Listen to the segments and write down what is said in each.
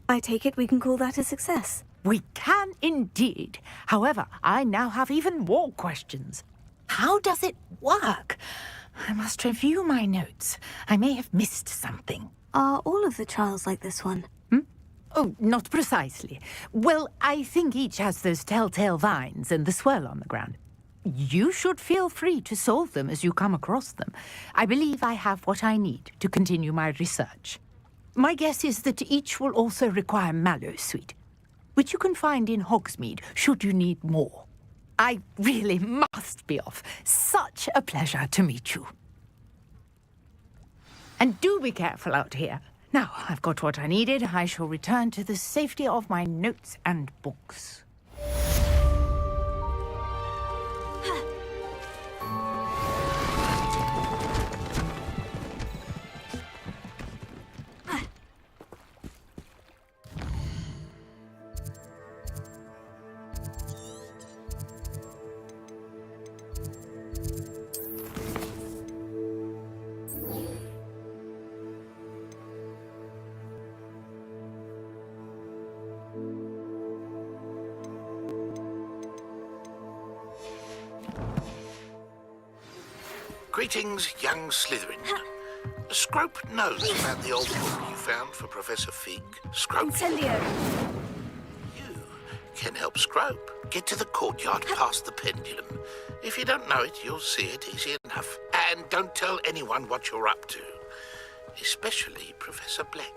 I take it we can call that a success. We can indeed. However, I now have even more questions. How does it work? I must review my notes. I may have missed something. Are all of the trials like this one? Oh, not precisely. Well, I think each has those telltale vines and the swirl on the ground. You should feel free to solve them as you come across them. I believe I have what I need to continue my research. My guess is that each will also require mallowsweet, which you can find in Hogsmeade should you need more. I really must be off. Such a pleasure to meet you. And do be careful out here. Now, I've got what I needed. I shall return to the safety of my notes and books. Greetings, young Slytherin. Scrope knows about the old book you found for Professor Fig. Scrope, Incendio! you can help Scrope get to the courtyard past the pendulum. If you don't know it, you'll see it easy enough. And don't tell anyone what you're up to, especially Professor Black.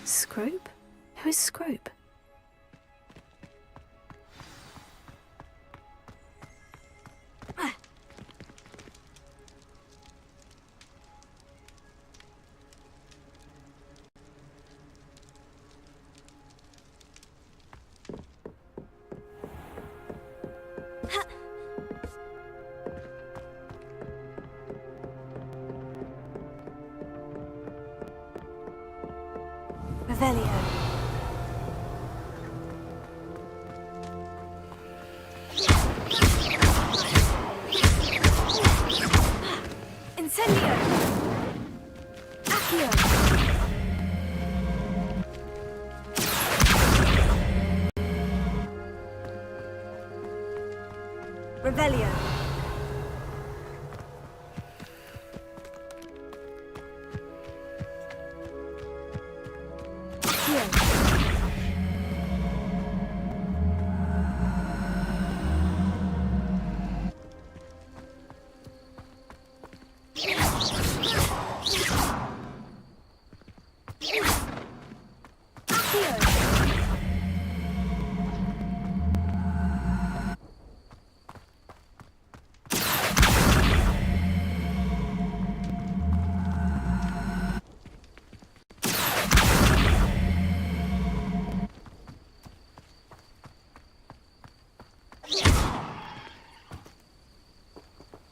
Scrope? Who is Scrope? Revelio. Incendio! Accio! Revelio.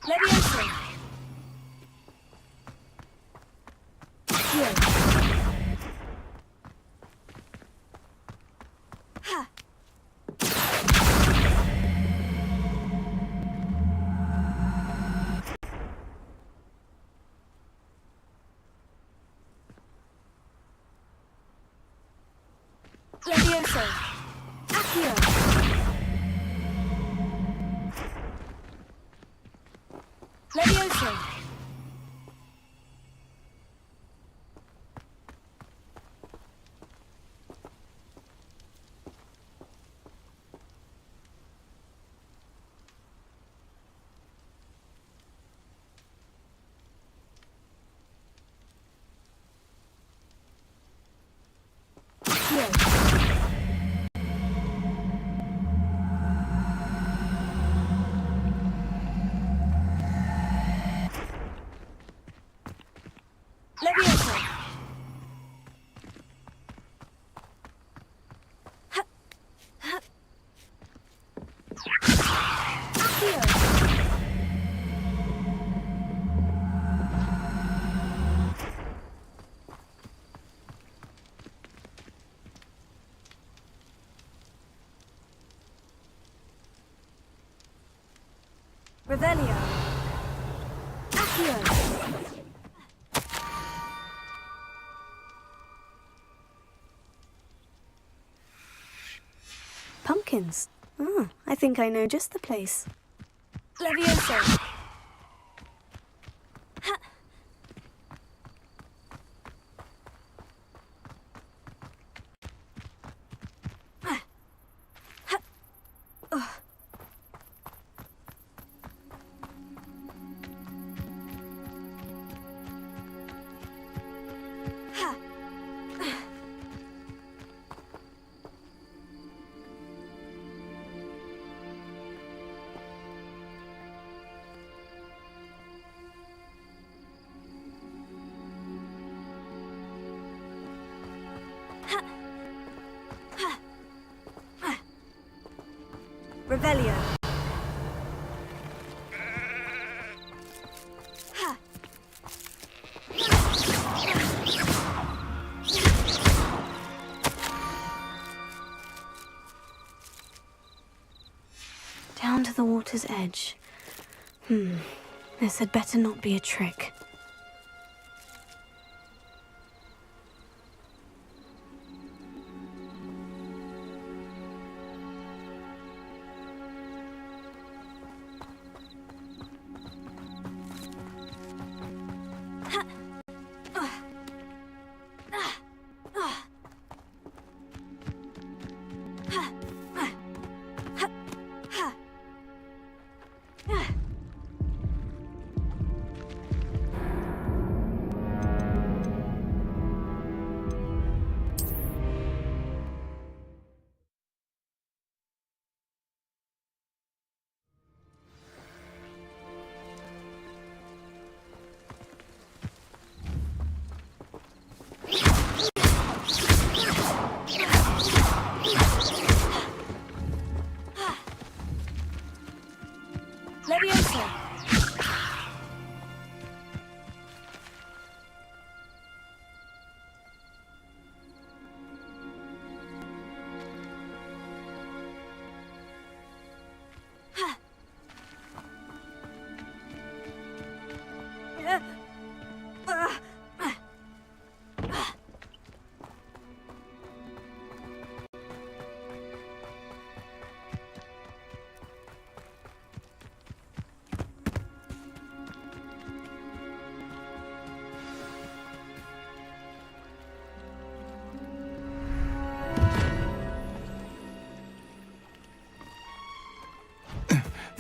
Leviosa. Here. Ha. Leviosa. Accio. Leviosa. Leviosa. Ha. Ha. Accio. Revelio. Accio. Pumpkins. Oh, I think I know just the place. Leviosa. Ha. Ah. Ha. Oh. Ha. Revelio. Ha. Down to the water's edge. This had better not be a trick.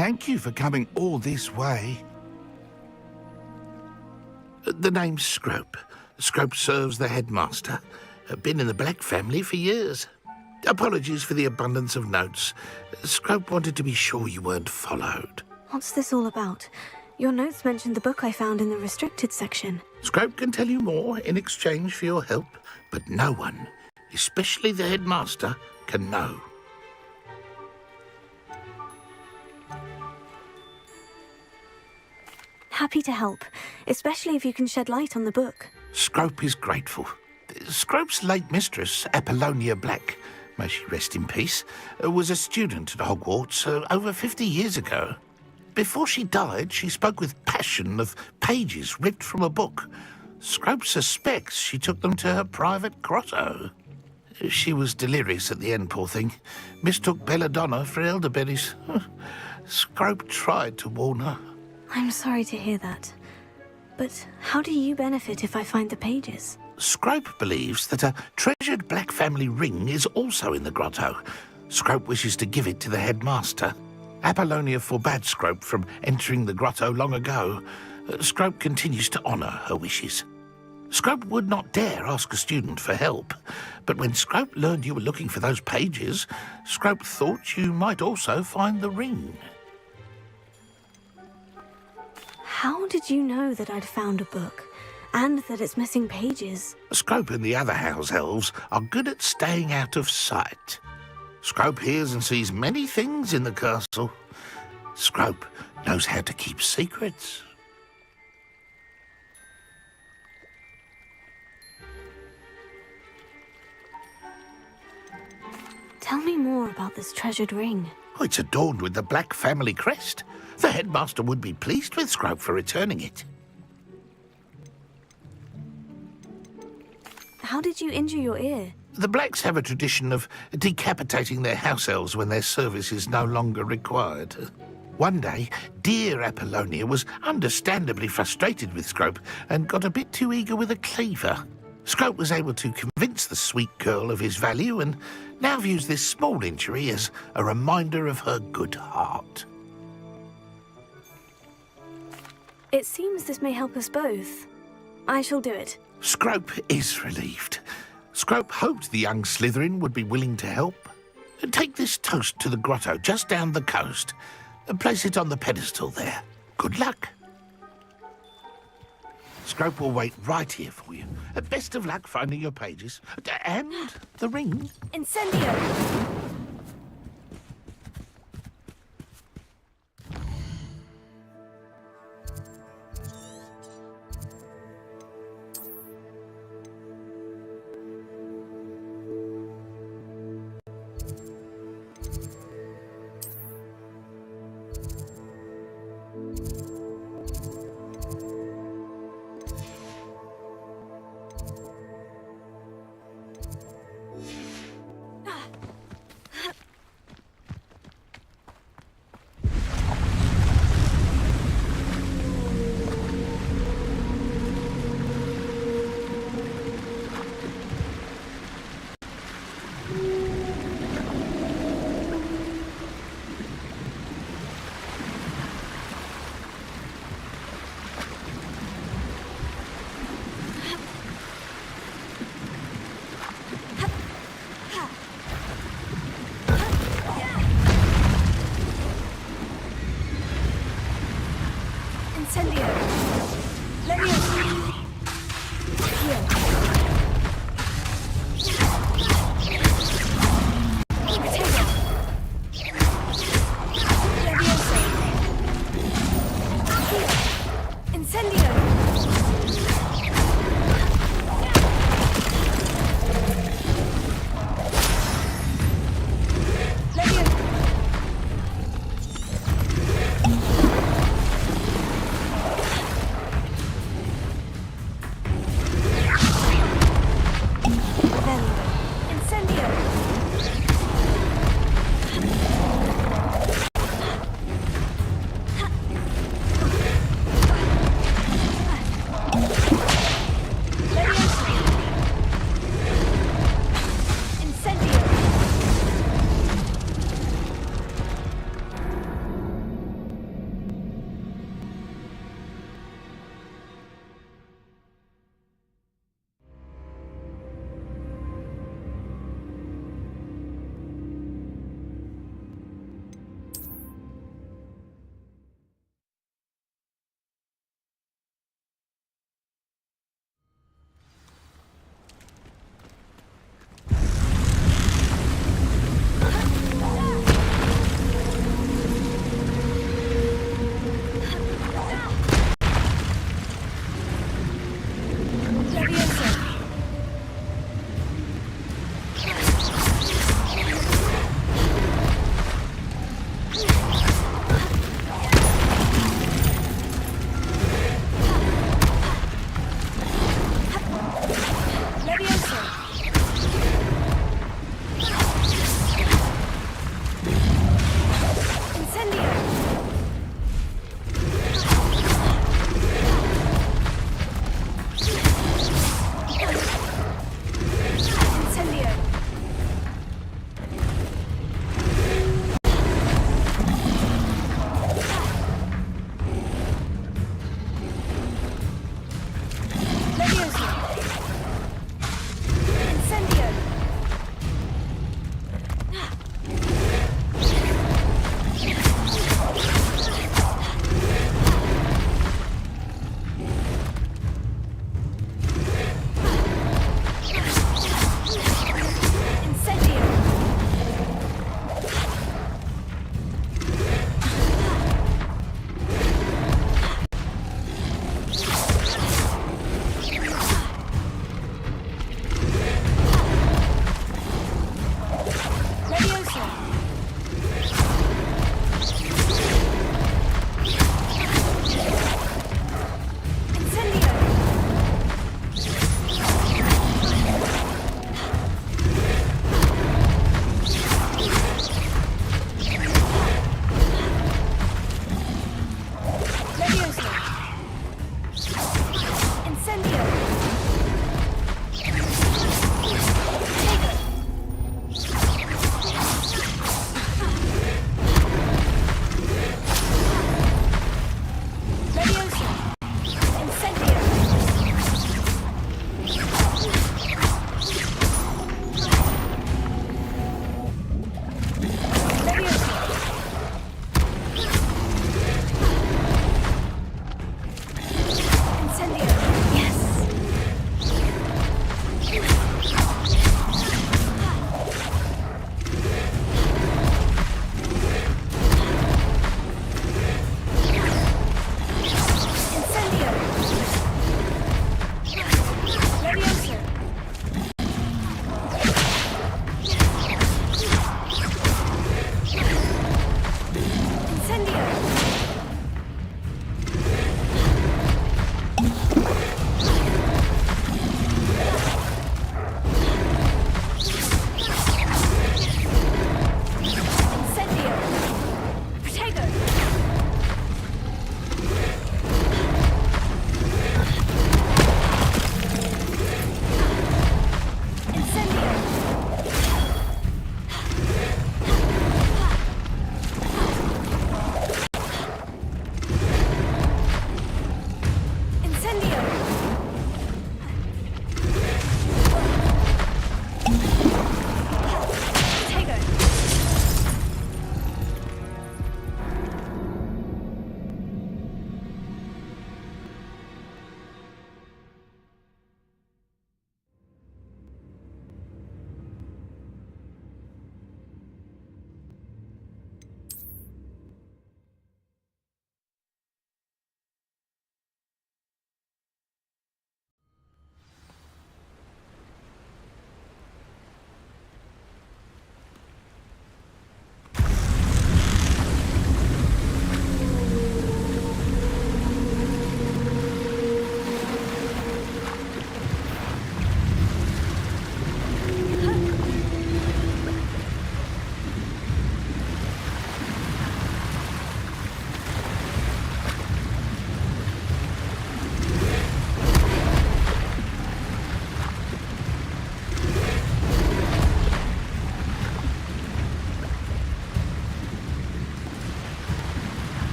Thank you for coming all this way. The name's Scrope. Scrope serves the headmaster. Been in the Black family for years. Apologies for the abundance of notes. Scrope wanted to be sure you weren't followed. What's this all about? Your notes mentioned the book I found in the restricted section. Scrope can tell you more in exchange for your help, but no one, especially the headmaster, can know. Happy to help, especially if you can shed light on the book. Scrope is grateful. Scrope's late mistress, Apollonia Black, may she rest in peace, was a student at Hogwarts over 50 years ago. Before she died, she spoke with passion of pages ripped from a book. Scrope suspects she took them to her private grotto. She was delirious at the end, poor thing. Mistook belladonna for elderberries. Scrope tried to warn her. I'm sorry to hear that. But how do you benefit if I find the pages? Scrope believes that a treasured Black family ring is also in the grotto. Scrope wishes to give it to the headmaster. Apollonia forbade Scrope from entering the grotto long ago. Scrope continues to honour her wishes. Scrope would not dare ask a student for help, but when Scrope learned you were looking for those pages, Scrope thought you might also find the ring. How did you know that I'd found a book, and that it's missing pages? Scrope and the other house elves are good at staying out of sight. Scrope hears and sees many things in the castle. Scrope knows how to keep secrets. Tell me more about this treasured ring. Oh, it's adorned with the Black family crest. The headmaster would be pleased with Scrope for returning it. How did you injure your ear? The Blacks have a tradition of decapitating their house elves when their service is no longer required. One day, dear Apollonia was understandably frustrated with Scrope and got a bit too eager with a cleaver. Scrope was able to convince the sweet girl of his value and now views this small injury as a reminder of her good heart. It seems this may help us both. I shall do it. Scrope is relieved. Scrope hoped the young Slytherin would be willing to help. Take this toast to the grotto just down the coast and place it on the pedestal there. Good luck. Scrope will wait right here for you. Best of luck finding your pages. And the ring. Incendio!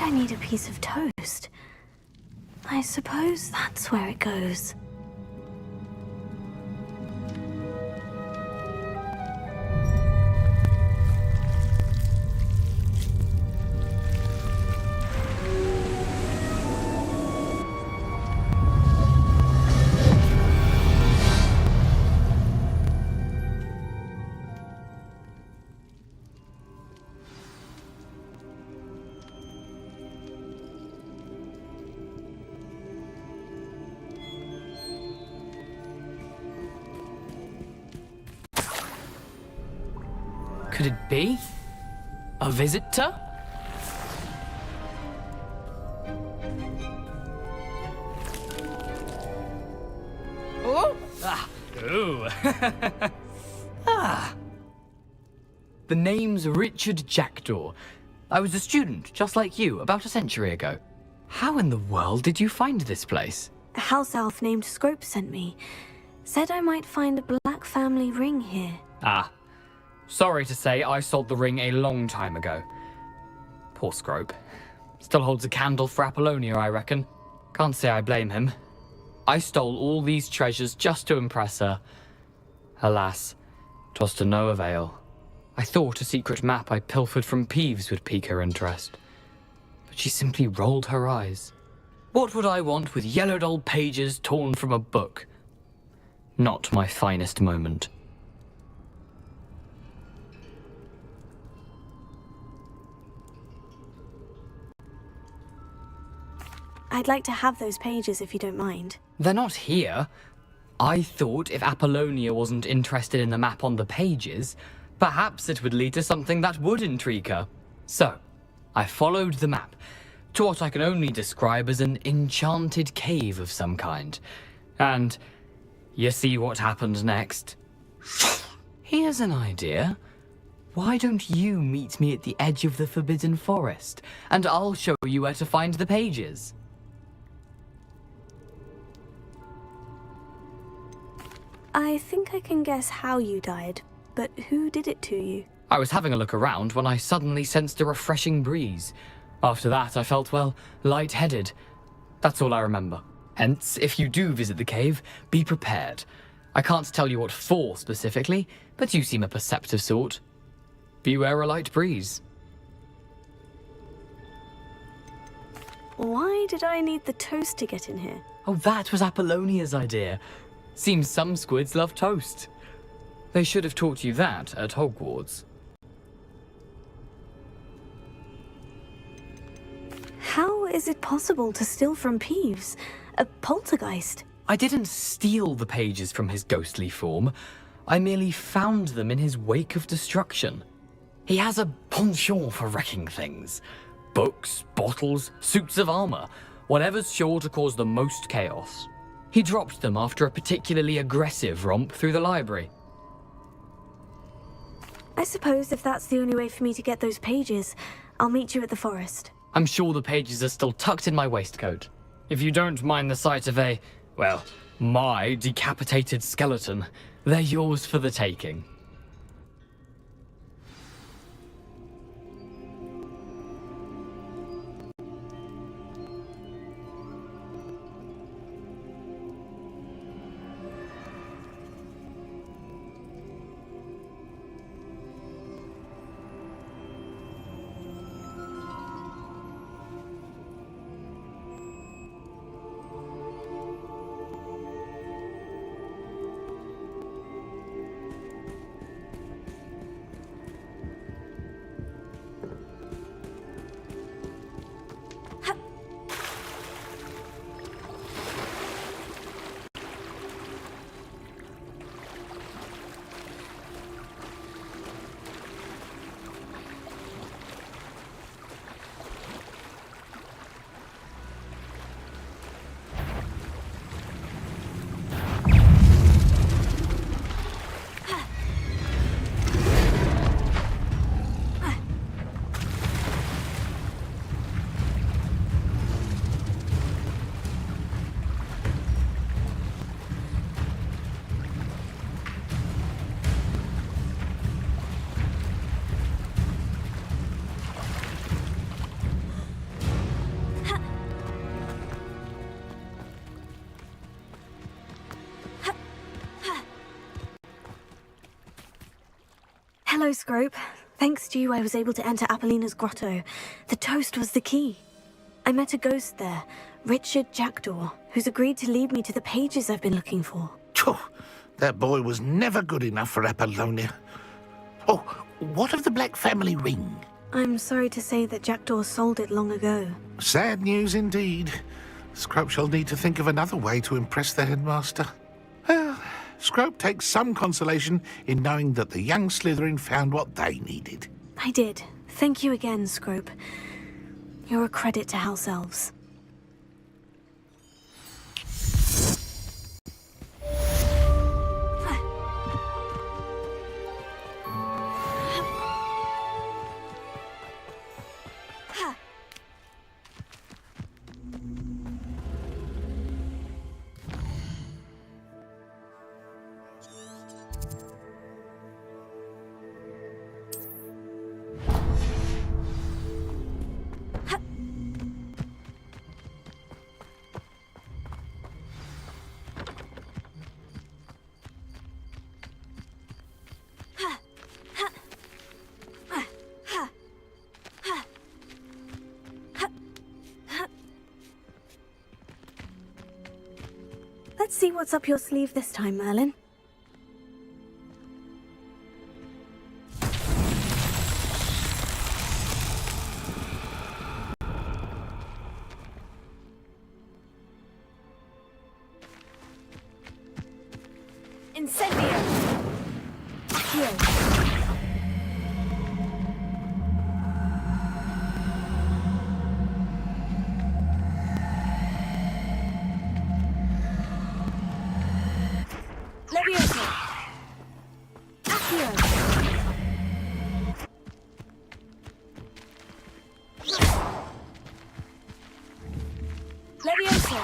I need a piece of toast. I suppose that's where it goes. Could it be? A visitor? Oh! Ah! Ooh! Ah! The name's Richard Jackdaw. I was a student, just like you, about a century ago. How in the world did you find this place? A house elf named Scrope sent me. Said I might find a black family ring here. Ah. Sorry to say, I sold the ring a long time ago. Poor Scrope. Still holds a candle for Apollonia, I reckon. Can't say I blame him. I stole all these treasures just to impress her. Alas, 'twas to no avail. I thought a secret map I pilfered from Peeves would pique her interest. But she simply rolled her eyes. What would I want with yellowed old pages torn from a book? Not my finest moment. I'd like to have those pages if you don't mind. They're not here. I thought if Apollonia wasn't interested in the map on the pages, perhaps it would lead to something that would intrigue her. So, I followed the map to what I can only describe as an enchanted cave of some kind. And you see what happened next? Here's an idea. Why don't you meet me at the edge of the Forbidden Forest, and I'll show you where to find the pages. I think I can guess how you died, but who did it to you? I was having a look around when I suddenly sensed a refreshing breeze. After that, I felt, well, lightheaded. That's all I remember. Hence, if you do visit the cave, be prepared. I can't tell you what for specifically, but you seem a perceptive sort. Beware a light breeze. Why did I need the toast to get in here? Oh, that was Apollonia's idea. Seems some squids love toast. They should have taught you that at Hogwarts. How is it possible to steal from Peeves? A poltergeist? I didn't steal the pages from his ghostly form. I merely found them in his wake of destruction. He has a penchant for wrecking things. Books, bottles, suits of armor, whatever's sure to cause the most chaos. He dropped them after a particularly aggressive romp through the library. I suppose if that's the only way for me to get those pages, I'll meet you at the forest. I'm sure the pages are still tucked in my waistcoat. If you don't mind the sight of a, well, my decapitated skeleton, they're yours for the taking. Hello, Scrope. Thanks to you, I was able to enter Apollina's grotto. The toast was the key. I met a ghost there, Richard Jackdaw, who's agreed to lead me to the pages I've been looking for. Phew, that boy was never good enough for Apollonia. Oh, what of the Black family ring? I'm sorry to say that Jackdaw sold it long ago. Sad news indeed. Scrope shall need to think of another way to impress the headmaster. Well, Scrope takes some consolation in knowing that the young Slytherin found what they needed. I did. Thank you again, Scrope. You're a credit to House Elves. Let's see what's up your sleeve this time, Merlin. Incendio! Accio! Levioso! Accio! Levioso!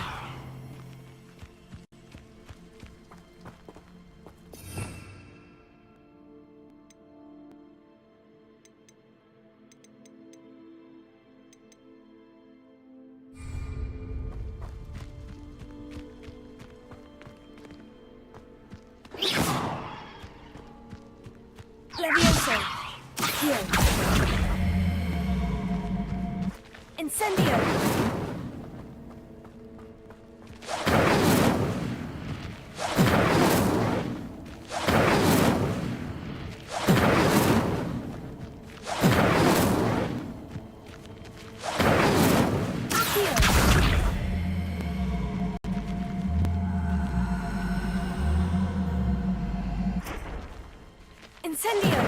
Levioso! Accio! Incendio! Incendio!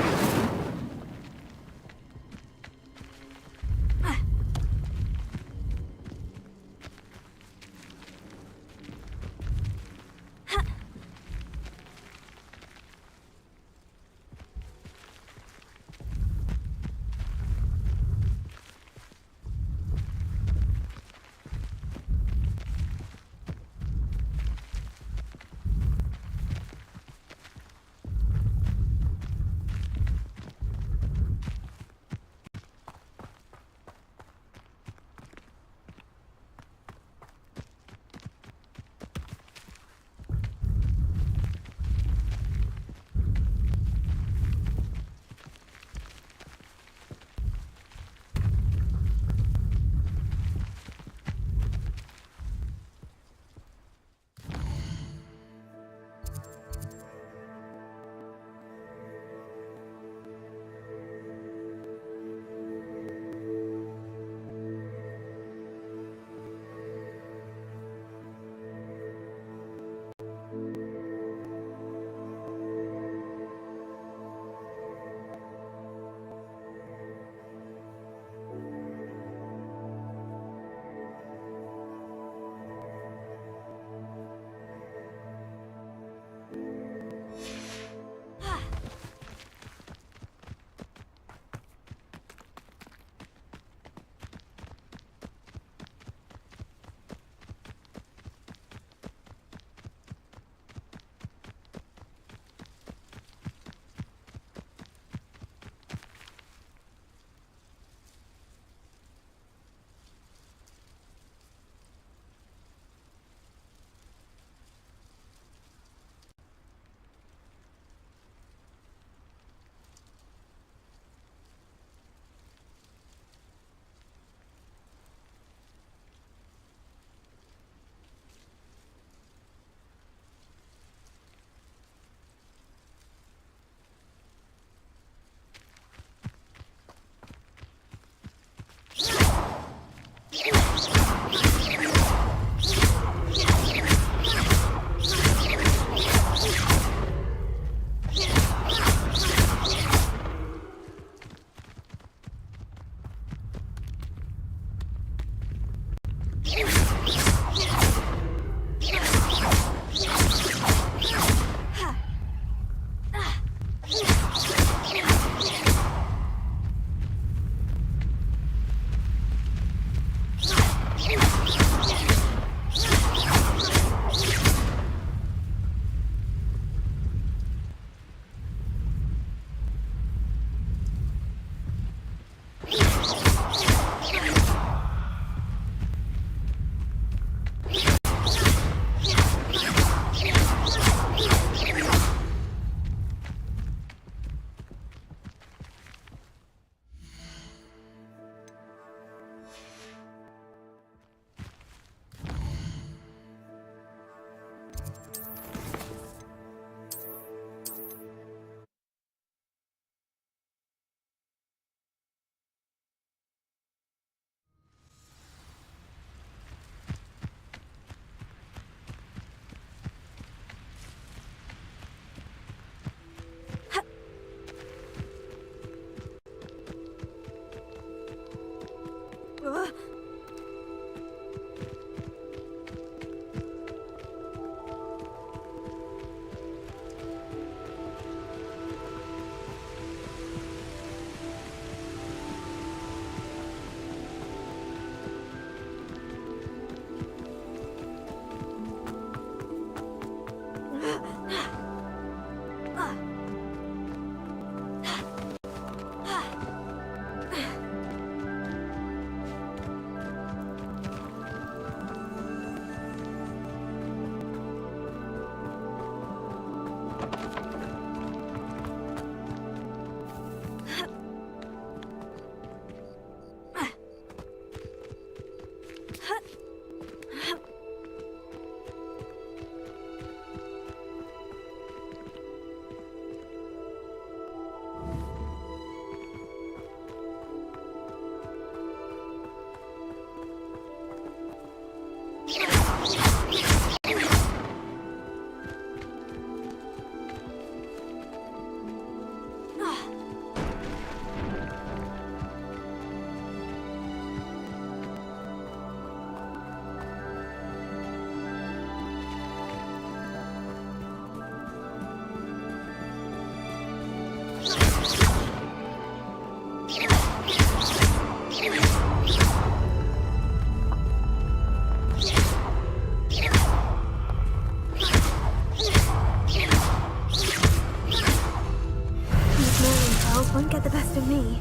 Won't get the best of me.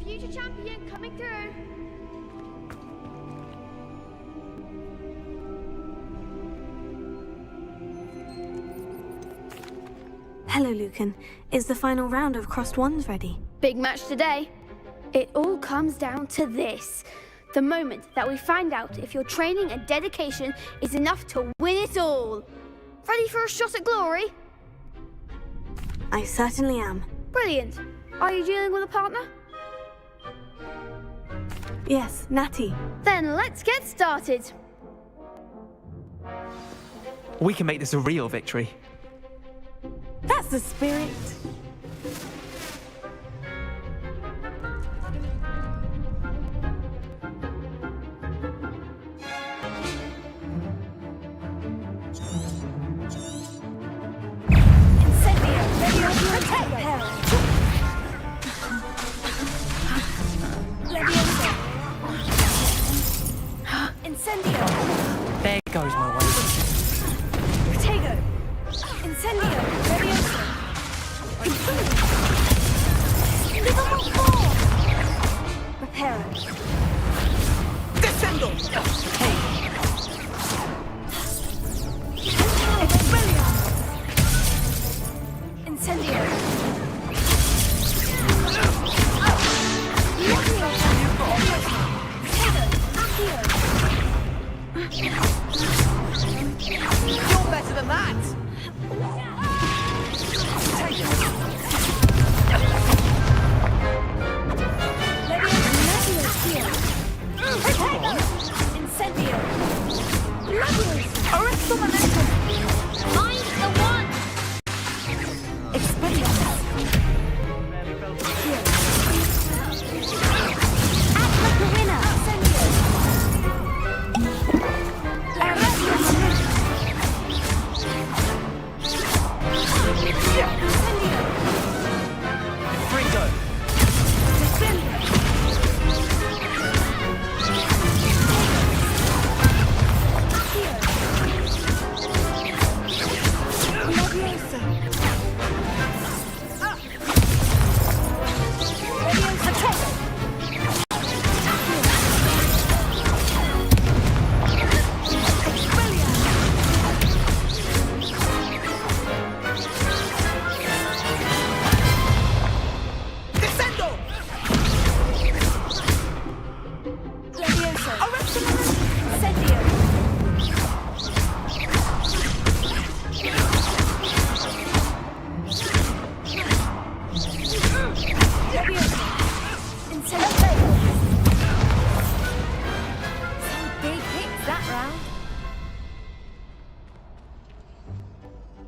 Future champion coming through. Hello, Lucan. Is the final round of Crossed Wands ready? Big match today. It all comes down to this. The moment that we find out if your training and dedication is enough to win it all. Ready for a shot at glory? I certainly am. Brilliant. Are you dealing with a partner? Yes, Natty. Then let's get started. We can make this a real victory. That's the spirit. There goes my way. Incendio! Levioso!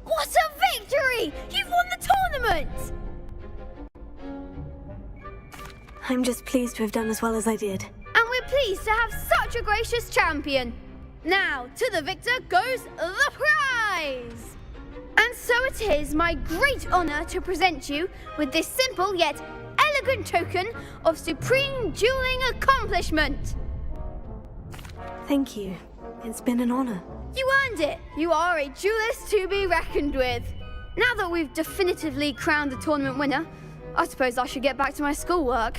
What a victory! You've won the tournament! I'm just pleased to have done as well as I did. And we're pleased to have such a gracious champion. Now, to the victor goes the prize! And so it is my great honour to present you with this simple yet elegant token of supreme dueling accomplishment. Thank you. It's been an honor. You earned it. You are a duelist to be reckoned with. Now that we've definitively crowned the tournament winner, I suppose I should get back to my schoolwork.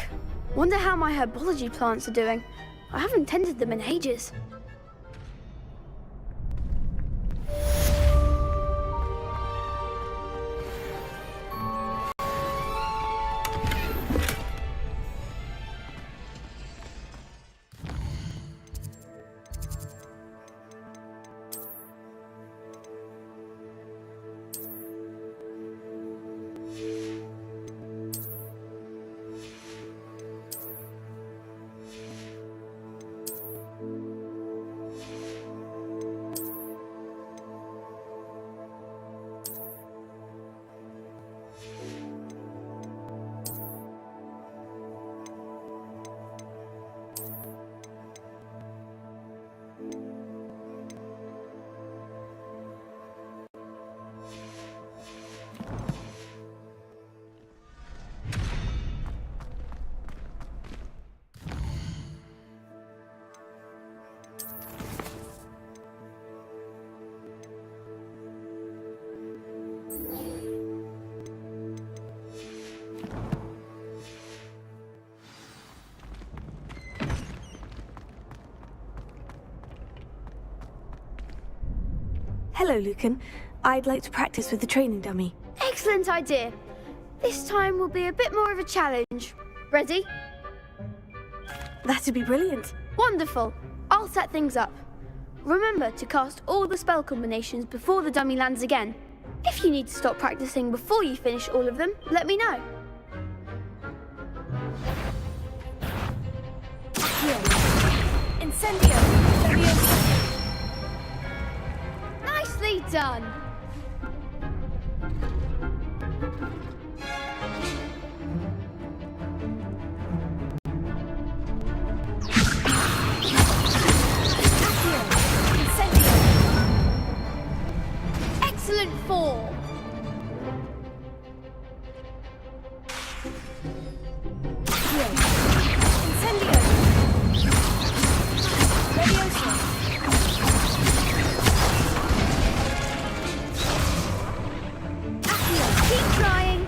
Wonder how my herbology plants are doing. I haven't tended them in ages. Hello, Lucan. I'd like to practice with the training dummy. Excellent idea. This time will be a bit more of a challenge. Ready? That'd be brilliant. Wonderful. I'll set things up. Remember to cast all the spell combinations before the dummy lands again. If you need to stop practicing before you finish all of them, let me know. Incendio! Nicely done. Excellent form. Keep trying.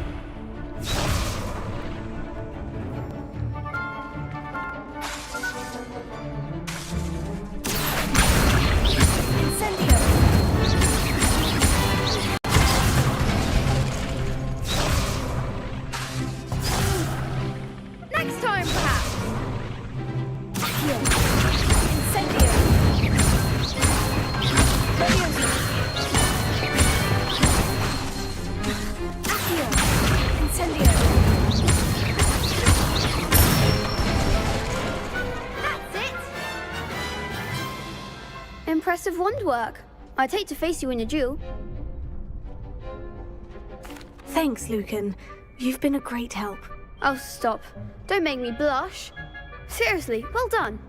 Next time, perhaps. That's it. Impressive wand work. I'd hate to face you in a duel. Thanks, Lucan. You've been a great help. Oh, stop. Don't make me blush. Seriously, well done.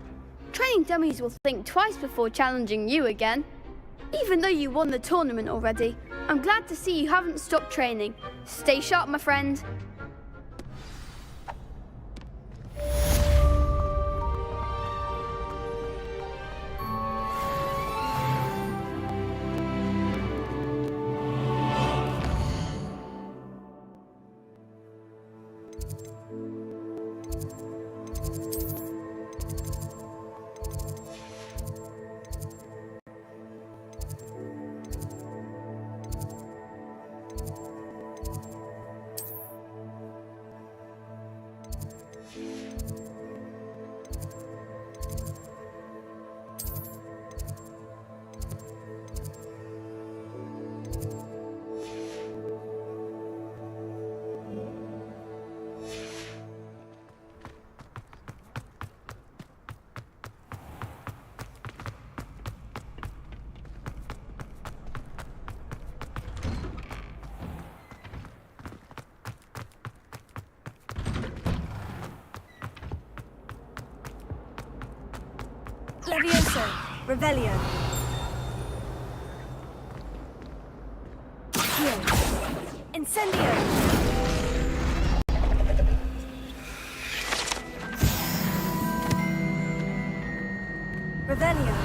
Training dummies will think twice before challenging you again. Even though you won the tournament already, I'm glad to see you haven't stopped training. Stay sharp, my friend. Grotto, Revelio. Here. Incendio. Revelio.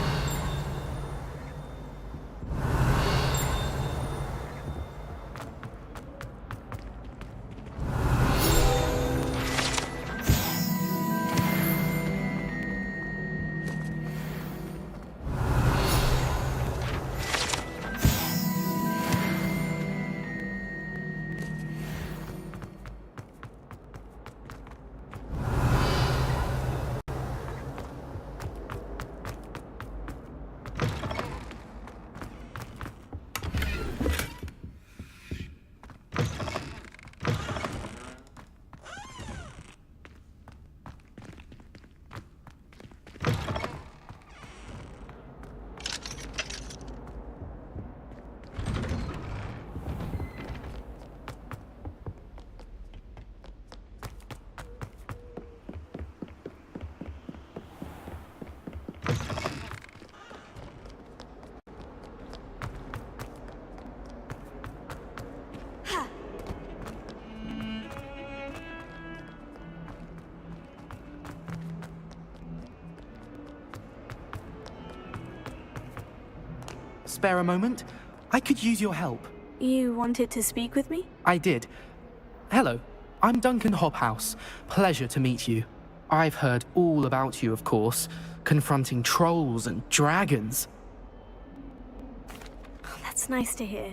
Spare a moment? I could use your help. You wanted to speak with me? I did. Hello, I'm Duncan Hobhouse. Pleasure to meet you. I've heard all about you, of course, confronting trolls and dragons. That's nice to hear.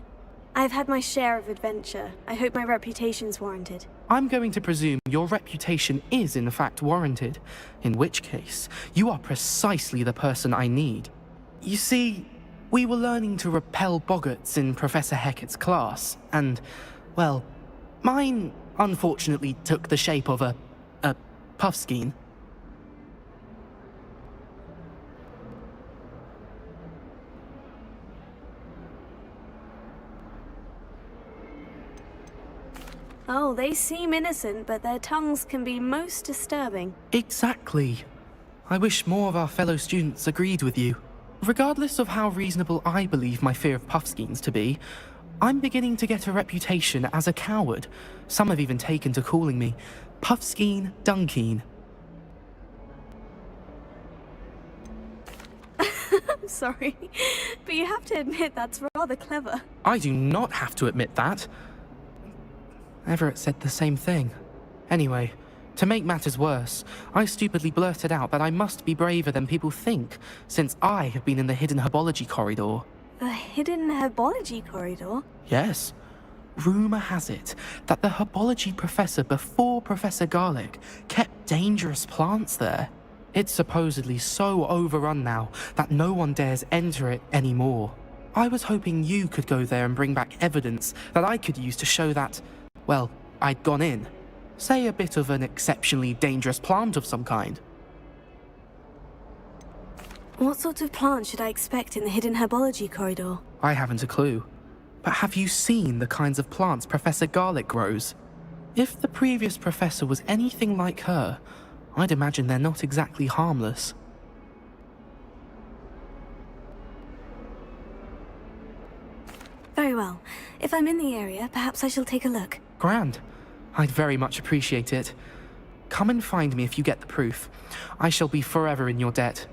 I've had my share of adventure. I hope my reputation's warranted. I'm going to presume your reputation is in fact warranted, in which case, you are precisely the person I need. You see, we were learning to repel boggarts in Professor Hecat's class, and, well, mine unfortunately took the shape of a puffskein. Oh, they seem innocent, but their tongues can be most disturbing. Exactly. I wish more of our fellow students agreed with you. Regardless of how reasonable I believe my fear of puffskeins to be, I'm beginning to get a reputation as a coward. Some have even taken to calling me Puffskeen Dunkeen. I'm sorry, but you have to admit that's rather clever. I do not have to admit that. Everett said the same thing. Anyway, to make matters worse, I stupidly blurted out that I must be braver than people think, since I have been in the hidden herbology corridor. The hidden herbology corridor? Yes. Rumour has it that the herbology professor before Professor Garlic kept dangerous plants there. It's supposedly so overrun now that no one dares enter it anymore. I was hoping you could go there and bring back evidence that I could use to show that, well, I'd gone in. Say a bit of an exceptionally dangerous plant of some kind. What sort of plant should I expect in the hidden herbology corridor? I haven't a clue. But have you seen the kinds of plants Professor Garlic grows? If the previous professor was anything like her, I'd imagine they're not exactly harmless. Very well. If I'm in the area, perhaps I shall take a look. Grand. I'd very much appreciate it. Come and find me if you get the proof. I shall be forever in your debt.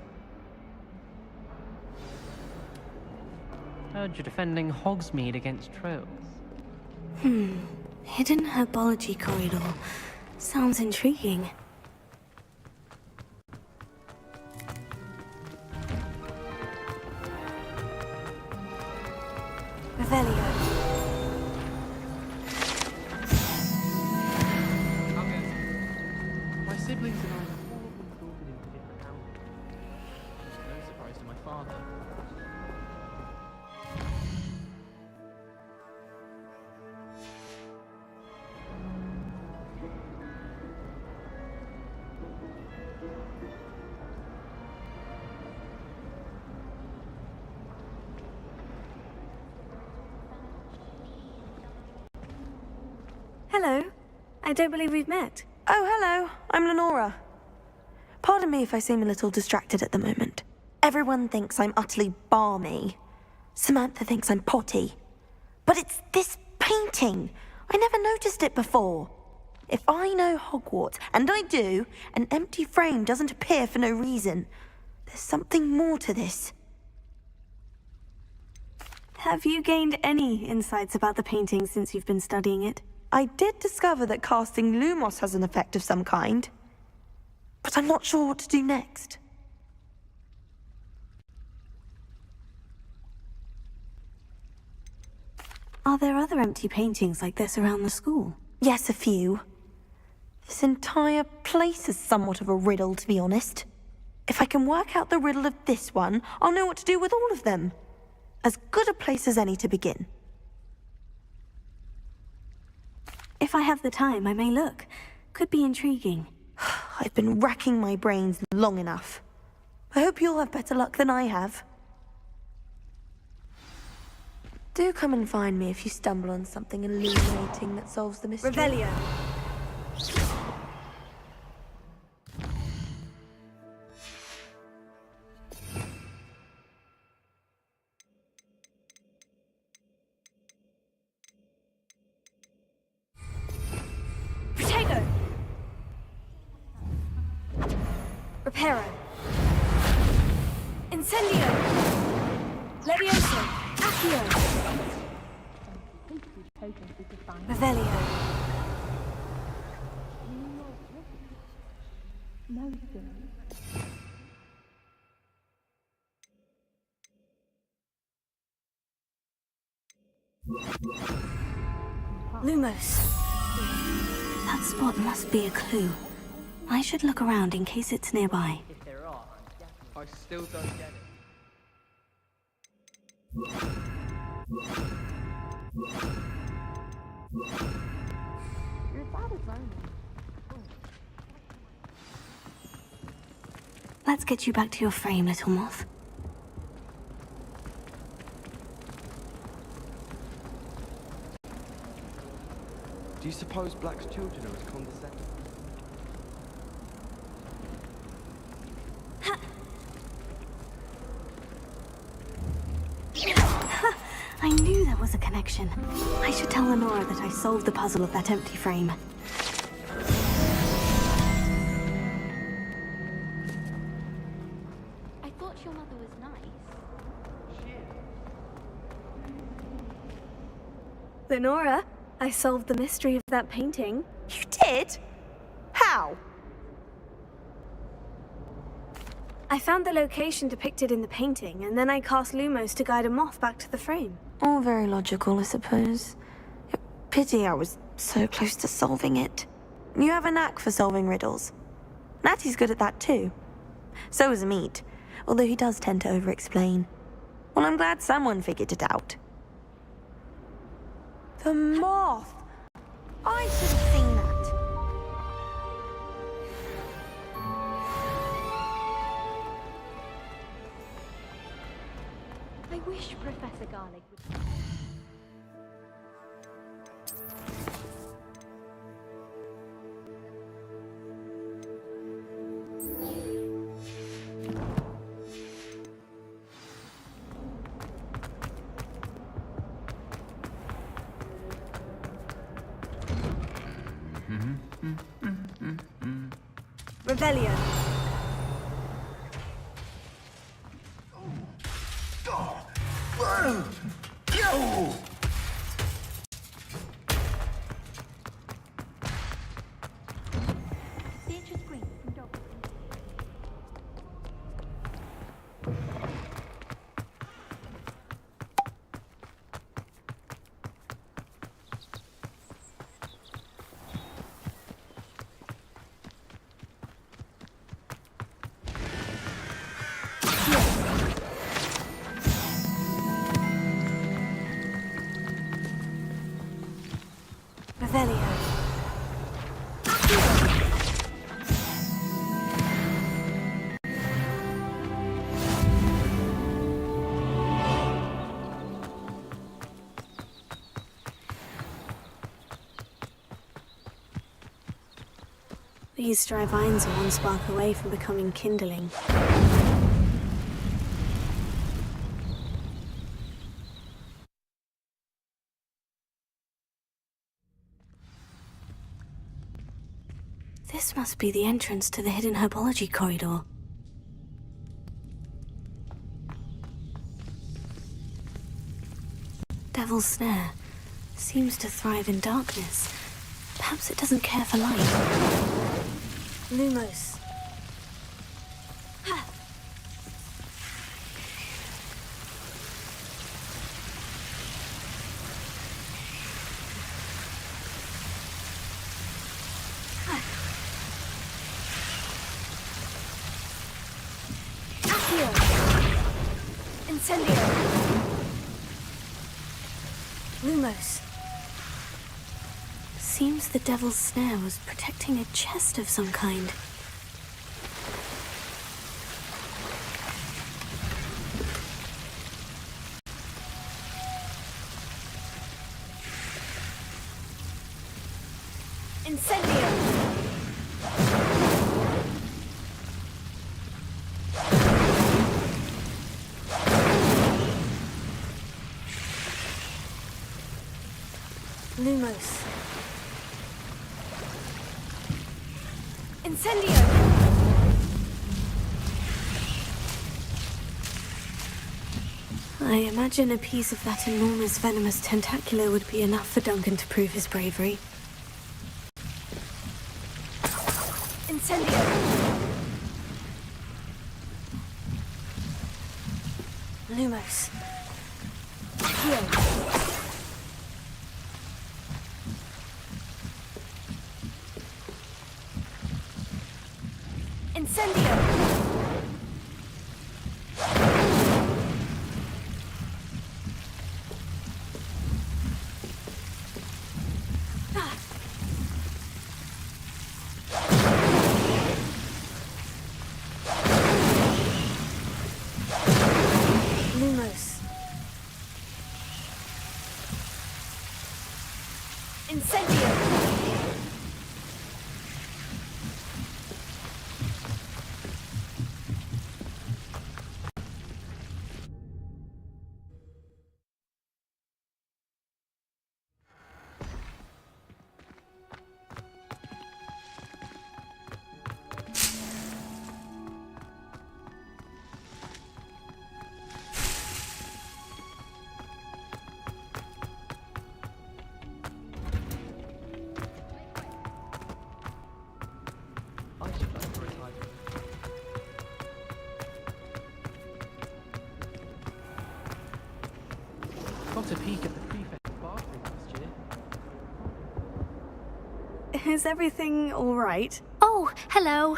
Heard you're defending Hogsmeade against trolls. Hidden herbology corridor. Sounds intriguing. Revelio. My siblings and I have all been sorted into different houses. No surprise to my father. Hello. I don't believe we've met. Oh, hello. I'm Lenora. Pardon me if I seem a little distracted at the moment. Everyone thinks I'm utterly balmy. Samantha thinks I'm potty. But it's this painting. I never noticed it before. If I know Hogwarts, and I do, an empty frame doesn't appear for no reason. There's something more to this. Have you gained any insights about the painting since you've been studying it? I did discover that casting Lumos has an effect of some kind. But I'm not sure what to do next. Are there other empty paintings like this around the school? Yes, a few. This entire place is somewhat of a riddle, to be honest. If I can work out the riddle of this one, I'll know what to do with all of them. As good a place as any to begin. If I have the time, I may look. Could be intriguing. I've been racking my brains long enough. I hope you'll have better luck than I have. Do come and find me if you stumble on something illuminating that solves the mystery. Revelio. Protego. Reparo. Incendio. Levioso. Accio. Revelio. Lumos. That spot must be a clue. I should look around in case it's nearby. I still don't get it. Let's get you back to your frame, little moth. Do you suppose Black's children are as condescending? I knew there was a connection. I should tell Lenora that I solved the puzzle of that empty frame. I thought your mother was nice. Lenora, I solved the mystery of that painting. You did? How? I found the location depicted in the painting, and then I cast Lumos to guide a moth back to the frame. All very logical, I suppose. Pity I was so close to solving it. You have a knack for solving riddles. Natty's good at that too. So is Meat, although he does tend to over-explain. Well, I'm glad someone figured it out. The moth! I should have seen that. I wish Professor Garlic would... Revelio. Revelio. These dry vines are one spark away from becoming kindling. This must be the entrance to the hidden herbology corridor. Devil's Snare seems to thrive in darkness. Perhaps it doesn't care for light. Lumos. Incendio! Lumos. Seems the Devil's Snare was protecting a chest of some kind. Incendio! Lumos. Incendio! I imagine a piece of that enormous venomous tentacular would be enough for Duncan to prove his bravery. Incendio! Lumos. Accio! Incendio! Lumos. Incendio! I should look for a title. Got a peek at the prefect's bathroom last year. Is everything all right? Oh, hello.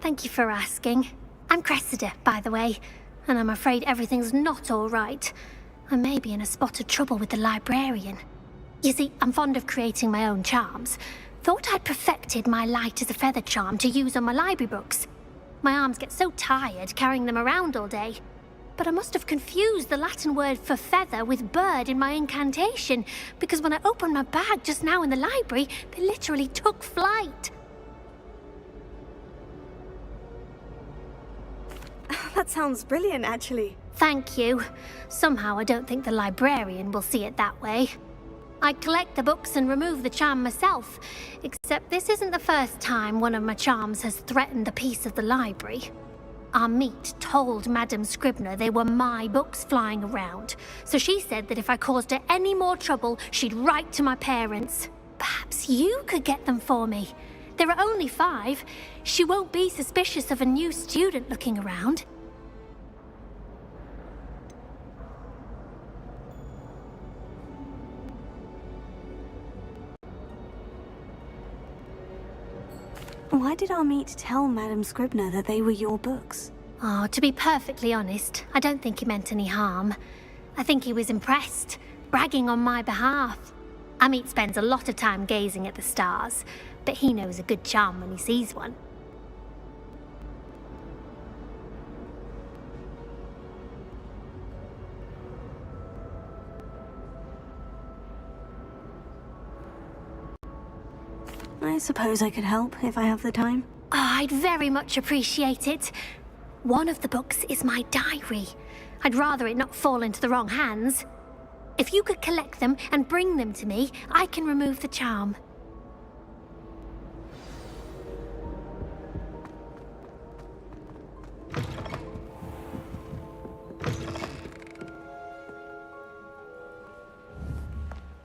Thank you for asking. I'm Cressida, by the way, and I'm afraid everything's not all right. I may be in a spot of trouble with the librarian. You see, I'm fond of creating my own charms. Thought I'd perfected my light as a feather charm to use on my library books. My arms get so tired carrying them around all day. But I must have confused the Latin word for feather with bird in my incantation, because when I opened my bag just now in the library, they literally took flight. That sounds brilliant, actually. Thank you. Somehow I don't think the librarian will see it that way. I collect the books and remove the charm myself, except this isn't the first time one of my charms has threatened the peace of the library. Our meet told Madame Scribner they were my books flying around, so she said that if I caused her any more trouble, she'd write to my parents. Perhaps you could get them for me. There are only 5. She won't be suspicious of a new student looking around. Why did our meet tell Madame Scribner that they were your books? Oh, to be perfectly honest, I don't think he meant any harm. I think he was impressed, bragging on my behalf. Amit spends a lot of time gazing at the stars, but he knows a good charm when he sees one. I suppose I could help if I have the time. Oh, I'd very much appreciate it. One of the books is my diary. I'd rather it not fall into the wrong hands. If you could collect them and bring them to me, I can remove the charm.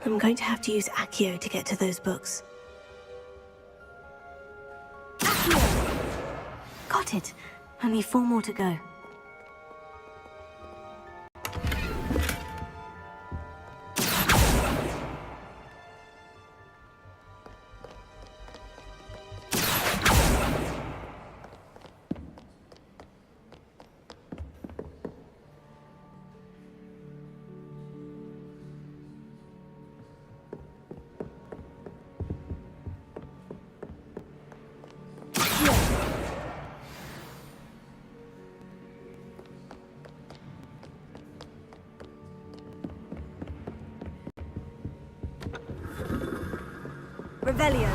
I'm going to have to use Accio to get to those books. Accio! Got it. Only 4 more to go. Revelio.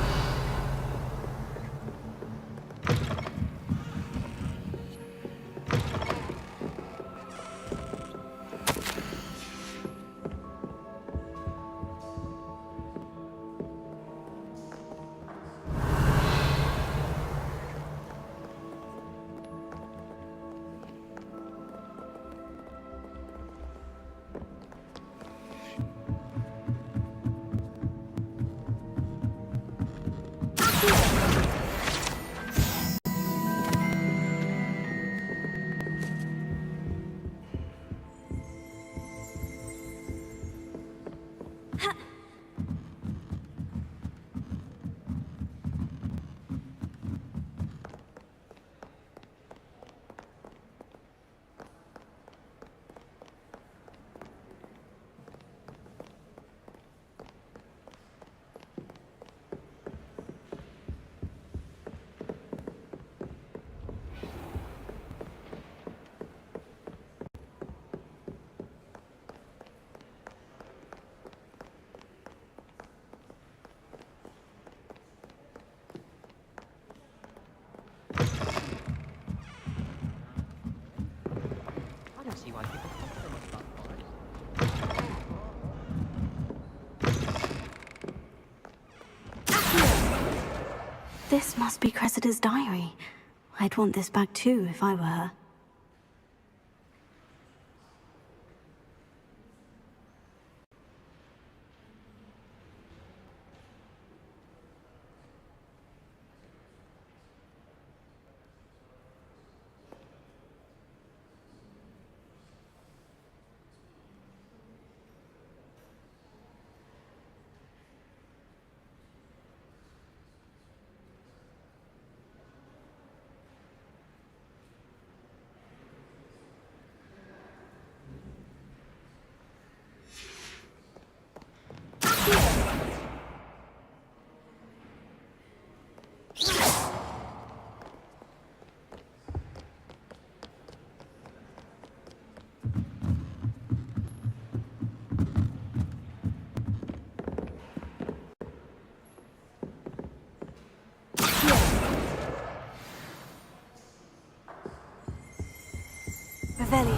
I don't see why people talk so much about boys. This must be Cressida's diary. I'd want this back too if I were her. Revelio.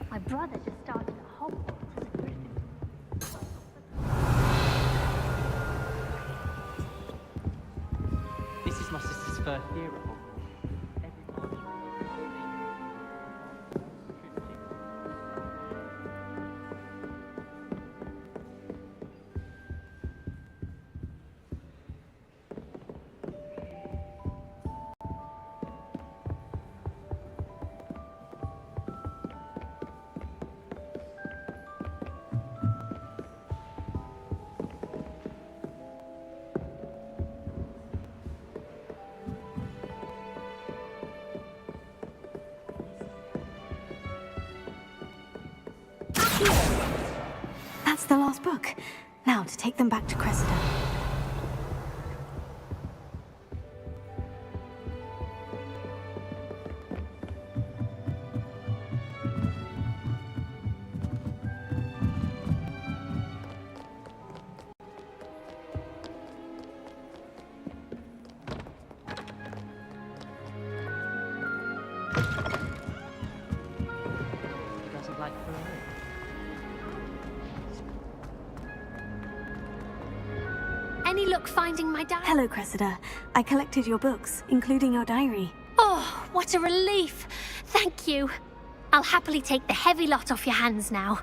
My brother just started at Hogwarts as a Griffin. This is my sister's first year at Hogwarts. Every morning. That's the last book. Now to take them back to Cressida. He doesn't like Berlin. Any luck finding my dad? Hello, Cressida. I collected your books, including your diary. what a relief. Thank you. I'll happily take the heavy lot off your hands now.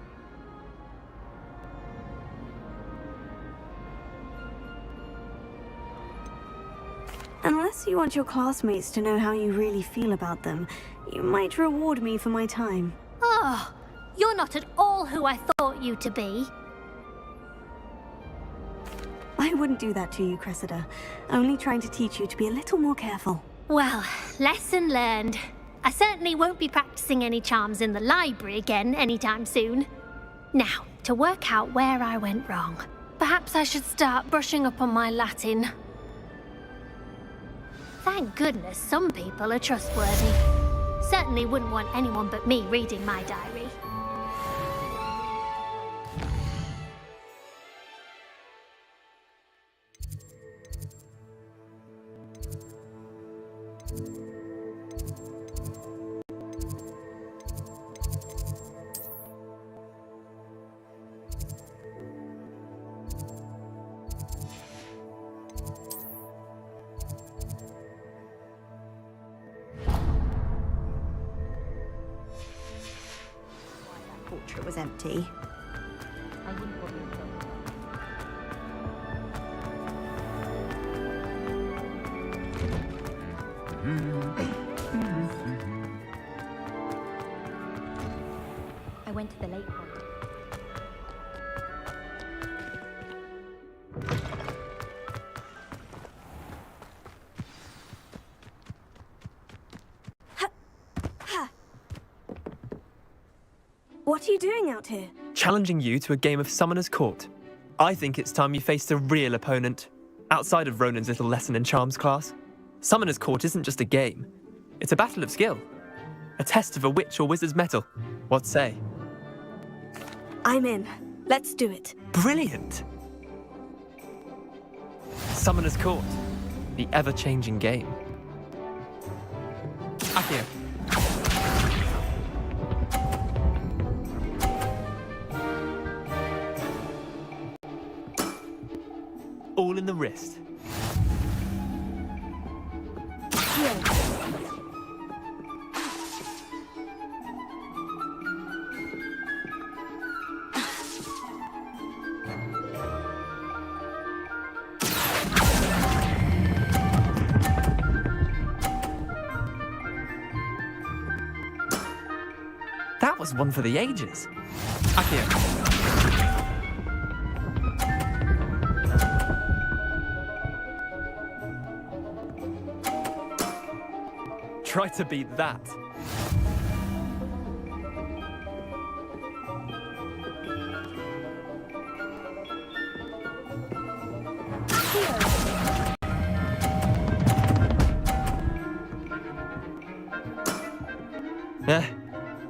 Unless you want your classmates to know how you really feel about them, you might reward me for my time. Oh, you're not at all who I thought you to be. I wouldn't do that to you, Cressida. Only trying to teach you to be a little more careful. Well, lesson learned. I certainly won't be practicing any charms in the library again anytime soon. Now, to work out where I went wrong. Perhaps I should start brushing up on my Latin. Thank goodness some people are trustworthy. Certainly wouldn't want anyone but me reading my diary. Portrait was empty. I went to the lake point. What are you doing out here? Challenging you to a game of Summoner's Court. I think it's time you faced a real opponent, outside of Ronan's little lesson in charms class. Summoner's Court isn't just a game. It's a battle of skill. A test of a witch or wizard's mettle. What say? I'm in. Let's do it. Brilliant! Summoner's Court. The ever-changing game. Accio. All in the wrist. That was one for the ages. Accio. Try to beat that.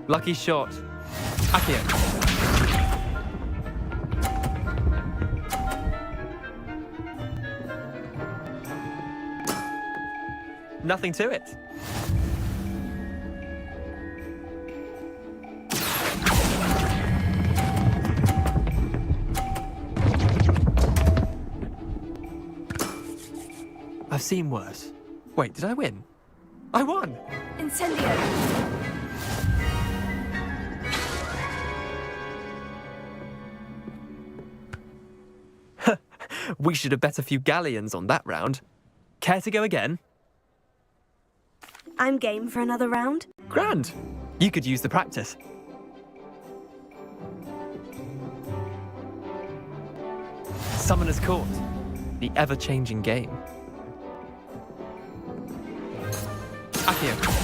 Lucky shot. Accio. Nothing to it. I've seen worse. Wait, did I win? I won! Incendio! We should have bet a few galleons on that round. Care to go again? I'm game for another round. Grand! You could use the practice. Summoner's Court. The ever-changing game. Accio.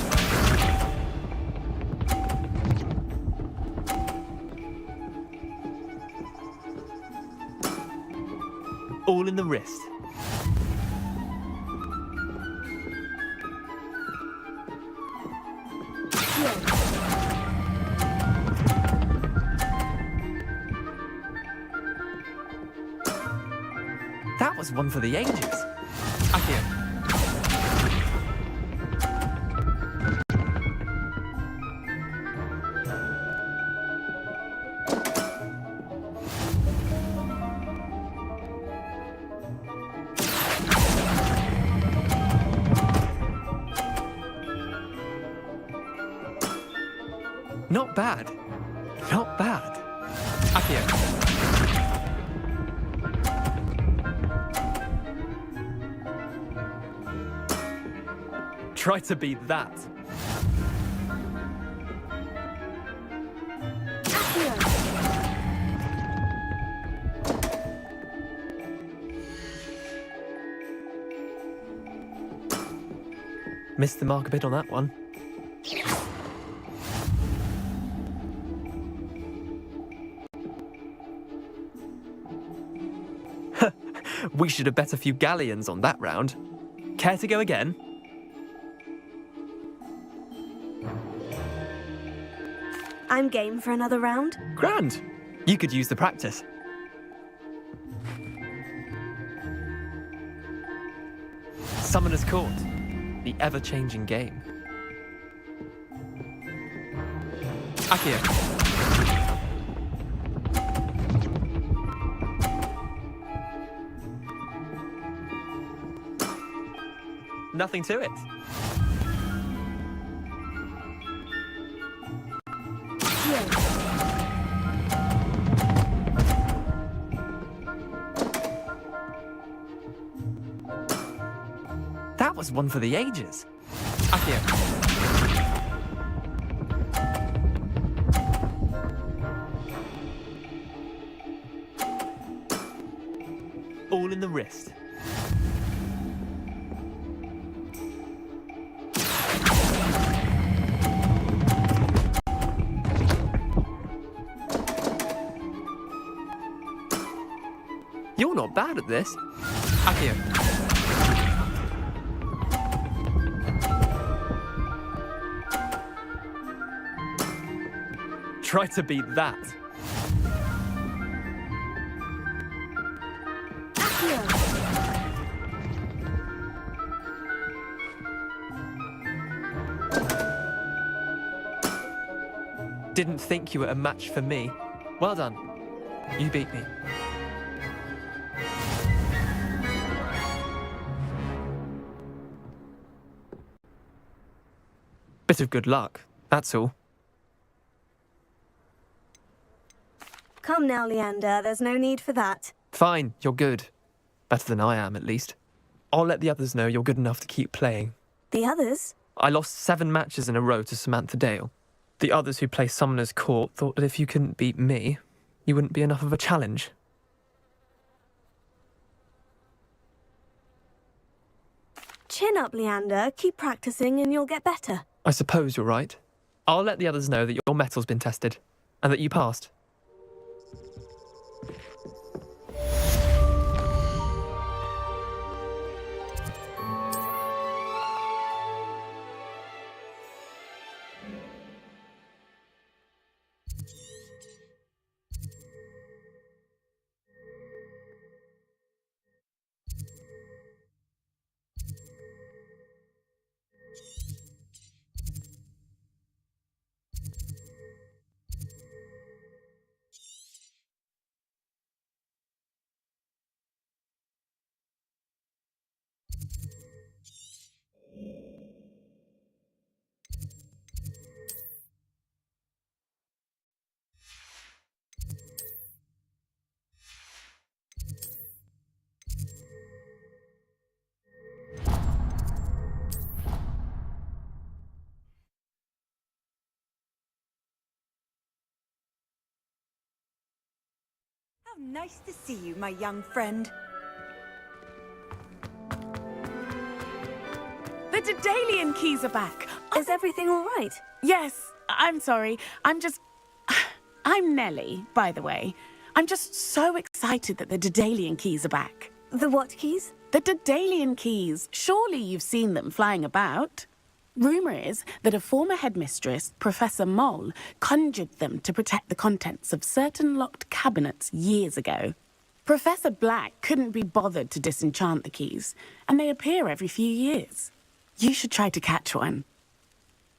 All in the wrist. That was one for the ages. Accio. Not bad. Not bad. Akio. Try to beat that. Missed the mark a bit on that one. We should have bet a few galleons on that round. Care to go again? I'm game for another round. Grand. You could use the practice. Summoner's Court. The ever-changing game. Akio. Nothing to it. That was one for the ages. Akio. All in the wrist. You're not bad at this. Akio. Try to beat that. Didn't think you were a match for me. Well done. You beat me. Bit of good luck, that's all. Come now, Leander, there's no need for that. Fine, you're good. Better than I am, at least. I'll let the others know you're good enough to keep playing. The others? I lost 7 matches in a row to Samantha Dale. The others who play Summoner's Court thought that if you couldn't beat me, you wouldn't be enough of a challenge. Chin up, Leander. Keep practicing and you'll get better. I suppose you're right. I'll let the others know that your metal's been tested, and that you passed. How nice to see you, my young friend. The Daedalian keys are back. Is everything all right? Yes, I'm sorry. I'm Nellie, by the way. I'm just so excited that the Daedalian keys are back. The what keys? The Daedalian keys. Surely you've seen them flying about. Rumour is that a former headmistress, Professor Moll, conjured them to protect the contents of certain locked cabinets years ago. Professor Black couldn't be bothered to disenchant the keys, and they appear every few years. You should try to catch one.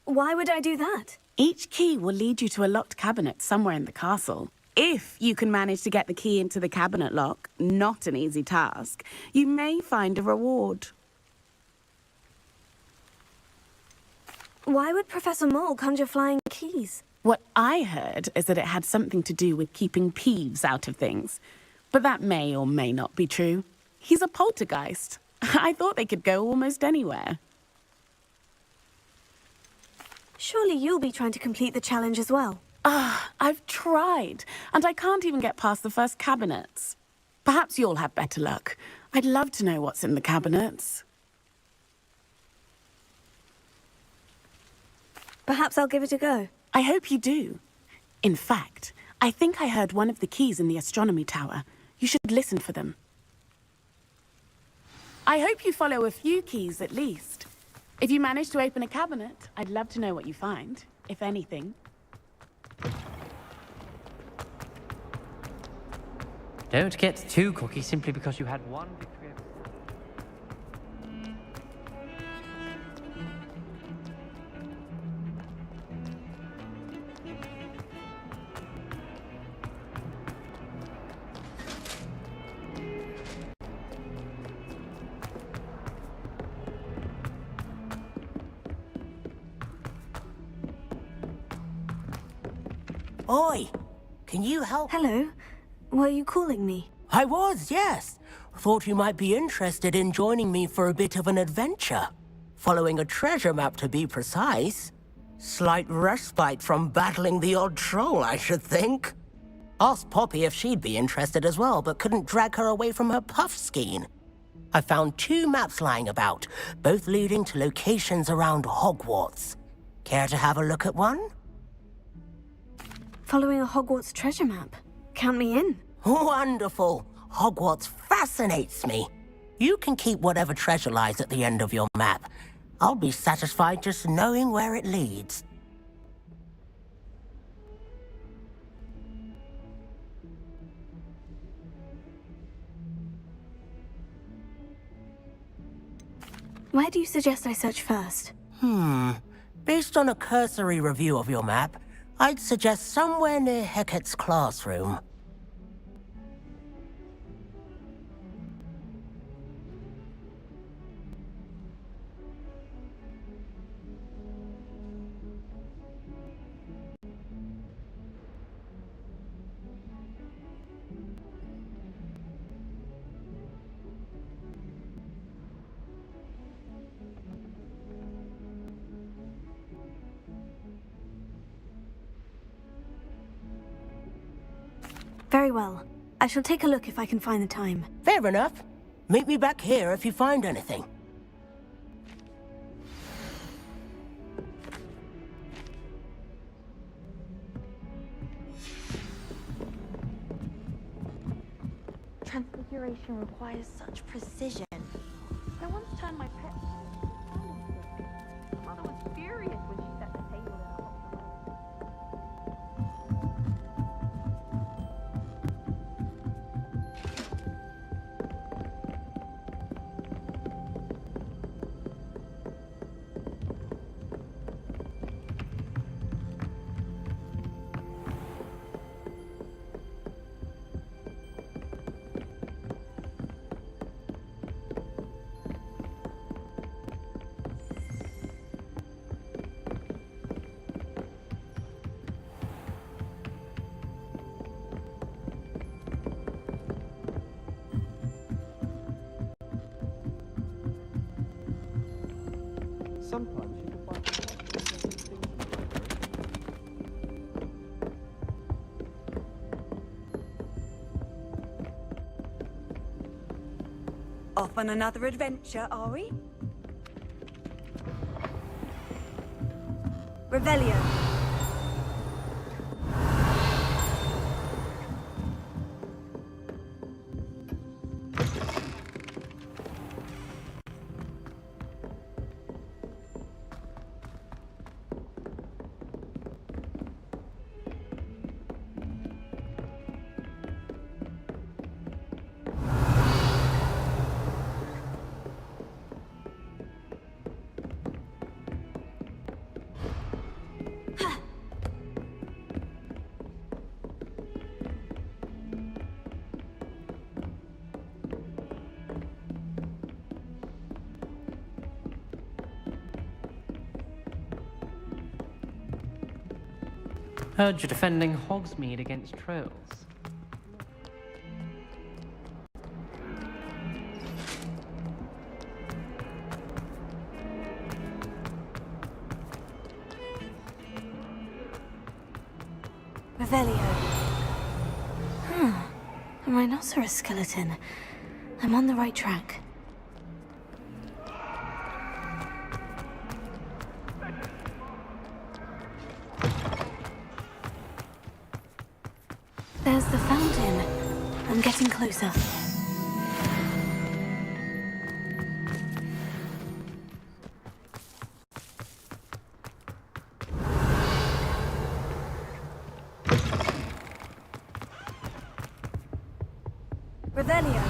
Why would I do that? Each key will lead you to a locked cabinet somewhere in the castle. If you can manage to get the key into the cabinet lock, not an easy task, you may find a reward. Why would Professor Moll conjure flying keys? What I heard is that it had something to do with keeping Peeves out of things. But that may or may not be true. He's a poltergeist. I thought they could go almost anywhere. Surely you'll be trying to complete the challenge as well. I've tried, and I can't even get past the first cabinets. Perhaps you'll have better luck. I'd love to know what's in the cabinets. Perhaps I'll give it a go. I hope you do. In fact, I think I heard one of the keys in the astronomy tower. You should listen for them. I hope you follow a few keys at least. If you manage to open a cabinet, I'd love to know what you find, if anything. Don't get too cocky simply because you had one victory. Oi! Can you help? Hello. Were you calling me? I was, yes. Thought you might be interested in joining me for a bit of an adventure. Following a treasure map, to be precise. Slight respite from battling the odd troll, I should think. Asked Poppy if she'd be interested as well, but couldn't drag her away from her puff skein. I found 2 maps lying about, both leading to locations around Hogwarts. Care to have a look at one? Following a Hogwarts treasure map. Count me in. Wonderful. Hogwarts fascinates me. You can keep whatever treasure lies at the end of your map. I'll be satisfied just knowing where it leads. Where do you suggest I search first? Based on a cursory review of your map, I'd suggest somewhere near Hecat's classroom. Very well. I shall take a look if I can find the time. Fair enough. Meet me back here if you find anything. Transfiguration requires such precision. I once turned my pet. Mother was furious when she set the table in our Sometimes you can find interesting things in the library. Off on another adventure, are we? Revelio. Heard you're defending Hogsmeade against trolls. Revelio. A rhinoceros skeleton. I'm on the right track. There's the fountain. I'm getting closer. Revelio.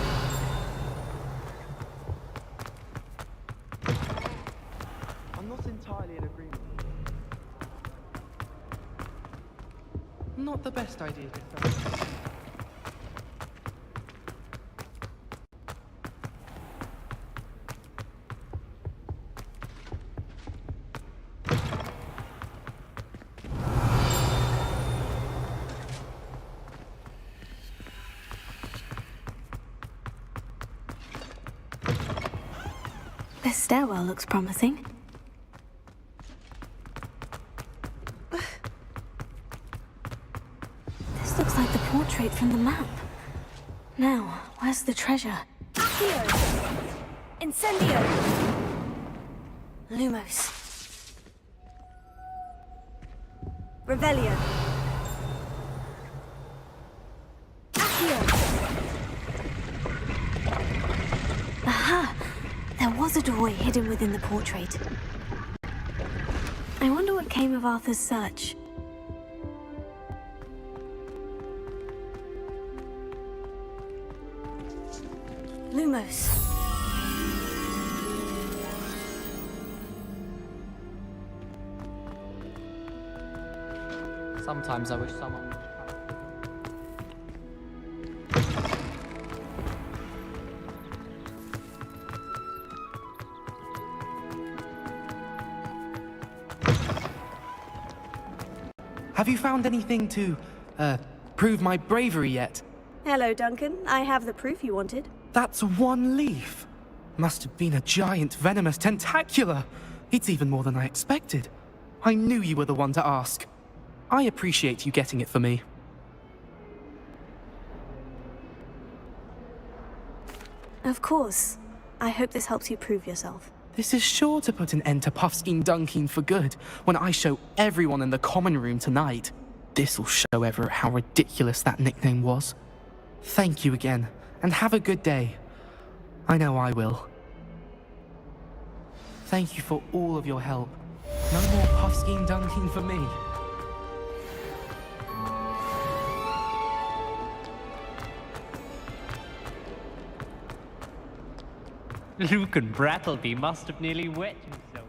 I'm not entirely in agreement. Not the best idea to throw. This stairwell looks promising. This looks like the portrait from the map. Now, where's the treasure? Accio! Incendio! Lumos. Revelio. Accio! Aha! There was a doorway hidden within the portrait. I wonder what came of Arthur's search. Lumos. Sometimes I wish someone would. Have you found anything to, prove my bravery yet? Hello, Duncan. I have the proof you wanted. That's one leaf. Must have been a giant venomous tentacula. It's even more than I expected. I knew you were the one to ask. I appreciate you getting it for me. Of course. I hope this helps you prove yourself. This is sure to put an end to Puffskein Dunkin for good when I show everyone in the common room tonight. This'll show Everett how ridiculous that nickname was. Thank you again, and have a good day. I know I will. Thank you for all of your help. No more Puffskein Dunkin for me. Luke and Brattleby must have nearly wet himself.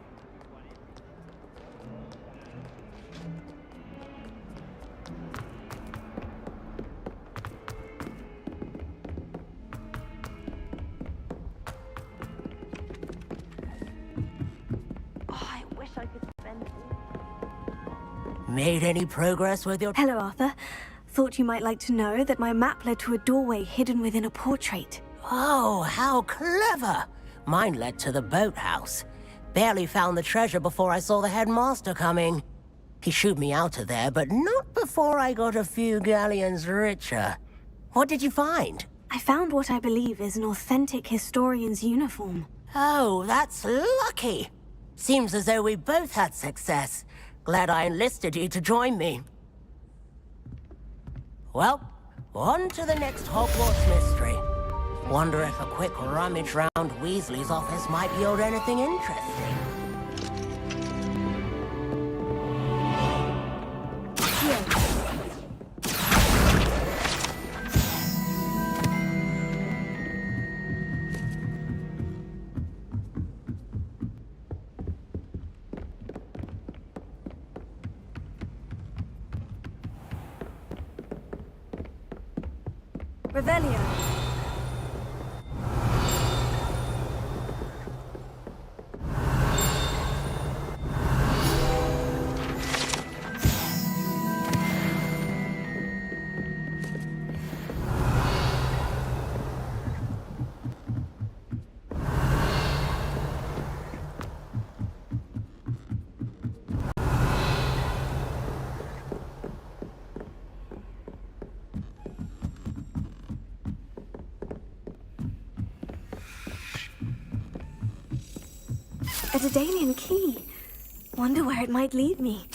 I wish I could spend... Made any progress with your... Hello, Arthur. Thought you might like to know that my map led to a doorway hidden within a portrait. Oh, how clever! Mine led to the boathouse. Barely found the treasure before I saw the headmaster coming. He shooed me out of there, but not before I got a few galleons richer. What did you find? I found what I believe is an authentic historian's uniform. Oh, that's lucky. Seems as though we both had success. Glad I enlisted you to join me. Well, on to the next Hogwarts mystery. Wonder if a quick rummage round Weasley's office might yield anything interesting. Revelio. Daedalian key. Wonder where it might lead me.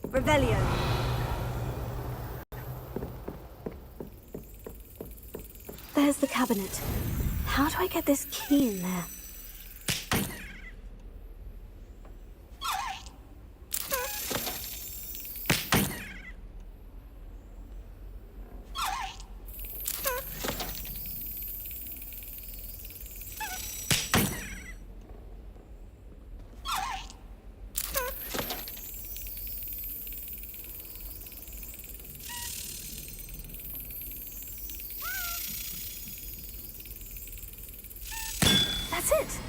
Revelio. There's the cabinet. How do I get this key in there? That's it.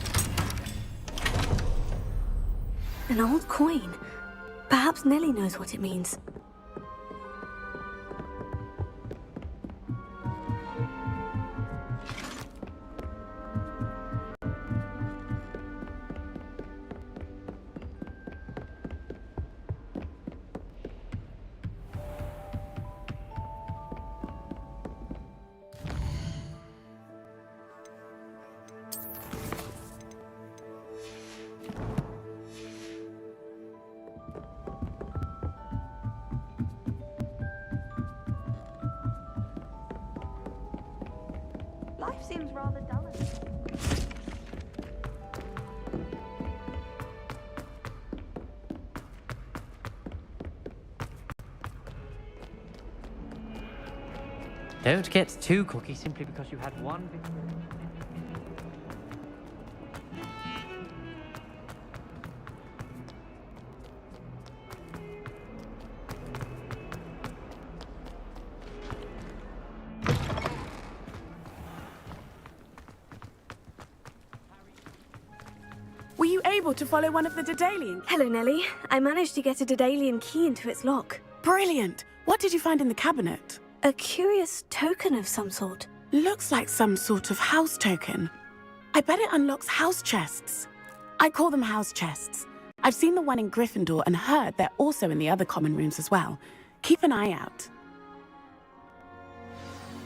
An old coin. Perhaps Nellie knows what it means. Life seems rather dull. Don't get too cocky simply because you had one big... Were you able to follow one of the Daedalian? Hello, Nellie. I managed to get a Daedalian key into its lock. Brilliant! What did you find in the cabinet? A curious token of some sort. Looks like some sort of house token. I bet it unlocks house chests. I call them house chests. I've seen the one in Gryffindor and heard they're also in the other common rooms as well. Keep an eye out.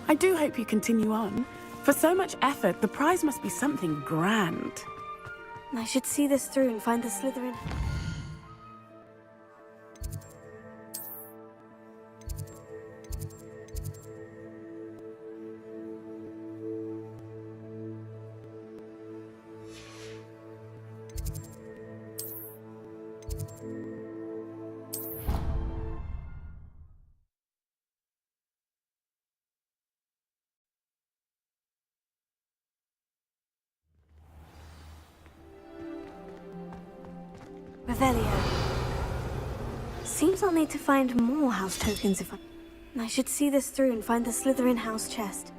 I do hope you continue on. For so much effort, the prize must be something grand. I should see this through and find the Slytherin. Revelio. Seems I'll need to find more house tokens if I should see this through and find the Slytherin house chest.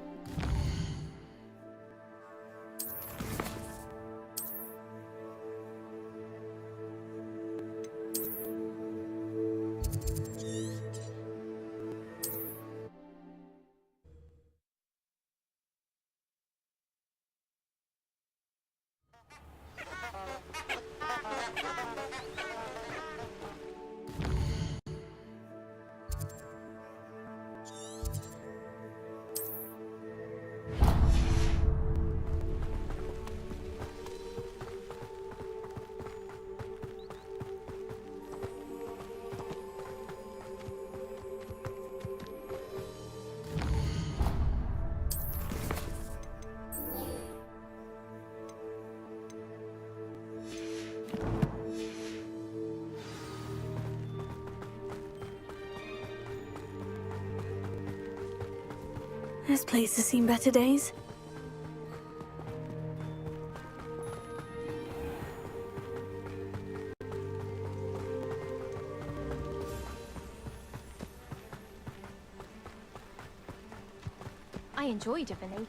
This place has seen better days. I enjoy divinity.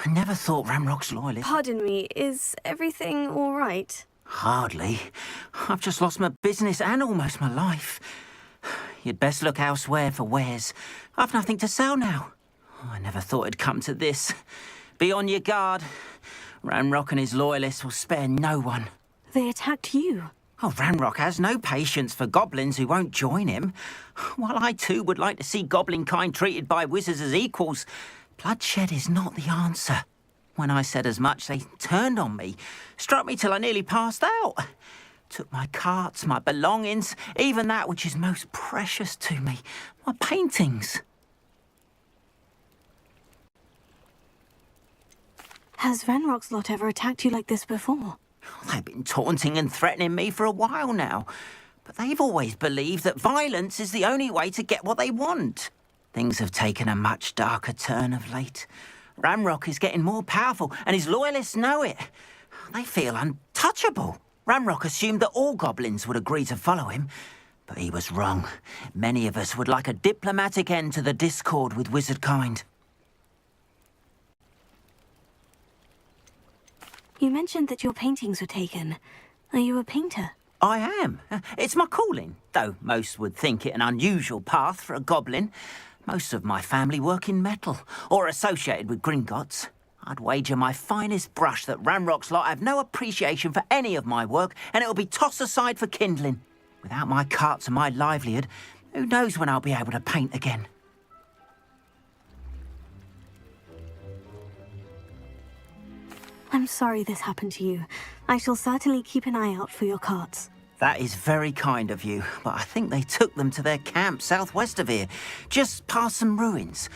I never thought Ramrock's loyalist. Pardon me, is everything all right? Hardly. I've just lost my business and almost my life. You'd best look elsewhere for wares. I've nothing to sell now. I never thought it'd come to this. Be on your guard. Ramrock and his loyalists will spare no one. They attacked you. Oh, Ramrock has no patience for goblins who won't join him. While I too would like to see goblin kind treated by wizards as equals, bloodshed is not the answer. When I said as much, they turned on me, struck me till I nearly passed out. Took my carts, my belongings, even that which is most precious to me, my paintings. Has Ranrock's lot ever attacked you like this before? They've been taunting and threatening me for a while now, but they've always believed that violence is the only way to get what they want. Things have taken a much darker turn of late. Ramrock is getting more powerful, and his loyalists know it. They feel untouchable. Ramrock assumed that all goblins would agree to follow him, but he was wrong. Many of us would like a diplomatic end to the discord with wizard kind. You mentioned that your paintings were taken. Are you a painter? I am. It's my calling, though most would think it an unusual path for a goblin. Most of my family work in metal, or associated with Gringotts. I'd wager my finest brush that Ramrock's lot have no appreciation for any of my work, and it'll be tossed aside for kindling. Without my carts and my livelihood, who knows when I'll be able to paint again? I'm sorry this happened to you. I shall certainly keep an eye out for your carts. That is very kind of you, but I think they took them to their camp southwest of here, just past some ruins.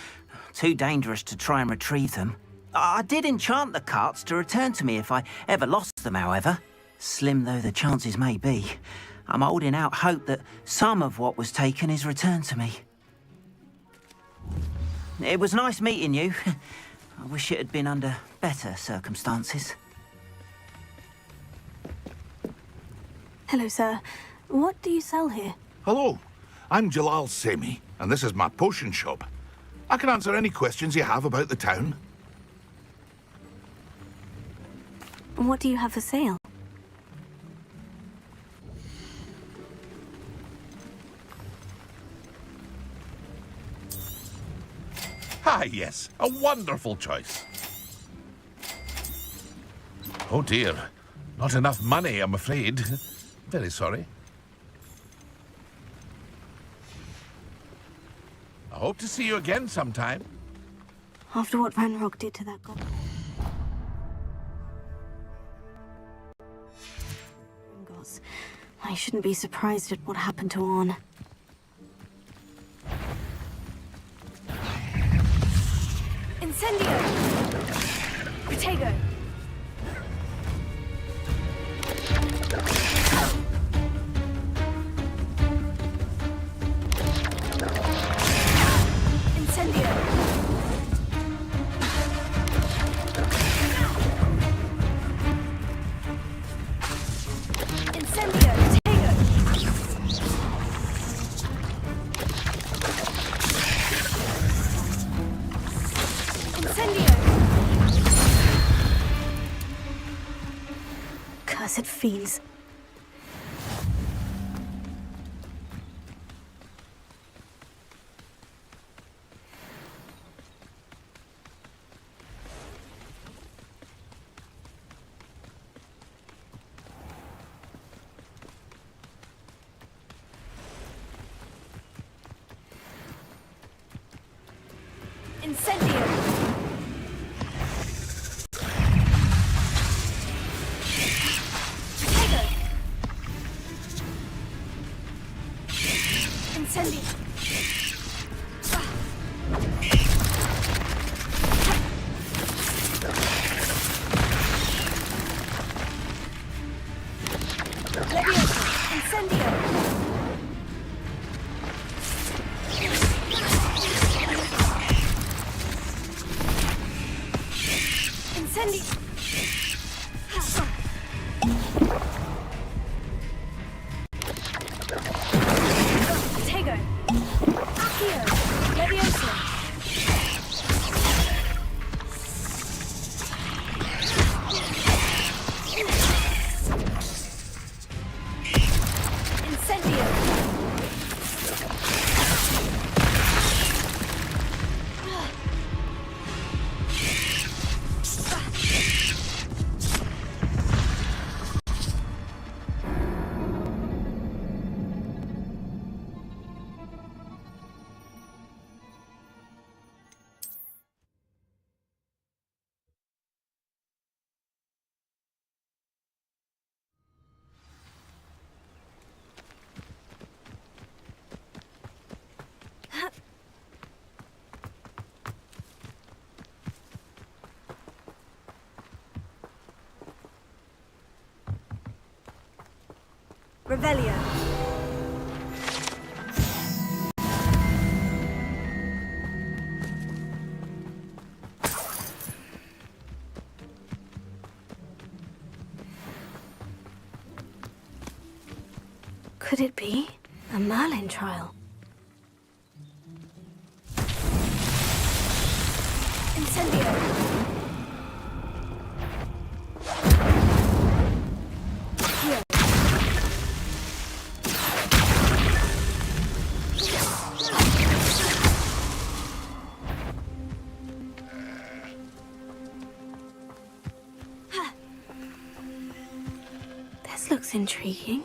Too dangerous to try and retrieve them. I did enchant the carts to return to me if I ever lost them, however. Slim though the chances may be, I'm holding out hope that some of what was taken is returned to me. It was nice meeting you. I wish it had been under better circumstances. Hello, sir. What do you sell here? Hello, I'm Jalal Semi, and this is my potion shop. I can answer any questions you have about the town. What do you have for sale? Ah, yes, a wonderful choice. Oh dear, not enough money, I'm afraid. Very sorry. I hope to see you again sometime. After what Ranrock did to that goblin. I shouldn't be surprised at what happened to Orn. Incendio! Protego! Incendio! Incendio! Cursed fiends. Incendio! Incendio! Leviosa! Incendio! Incendio! Protego! Accio! Leviosa! Incendio! Revelio. Could it be a Merlin trial? Incendio! This looks intriguing.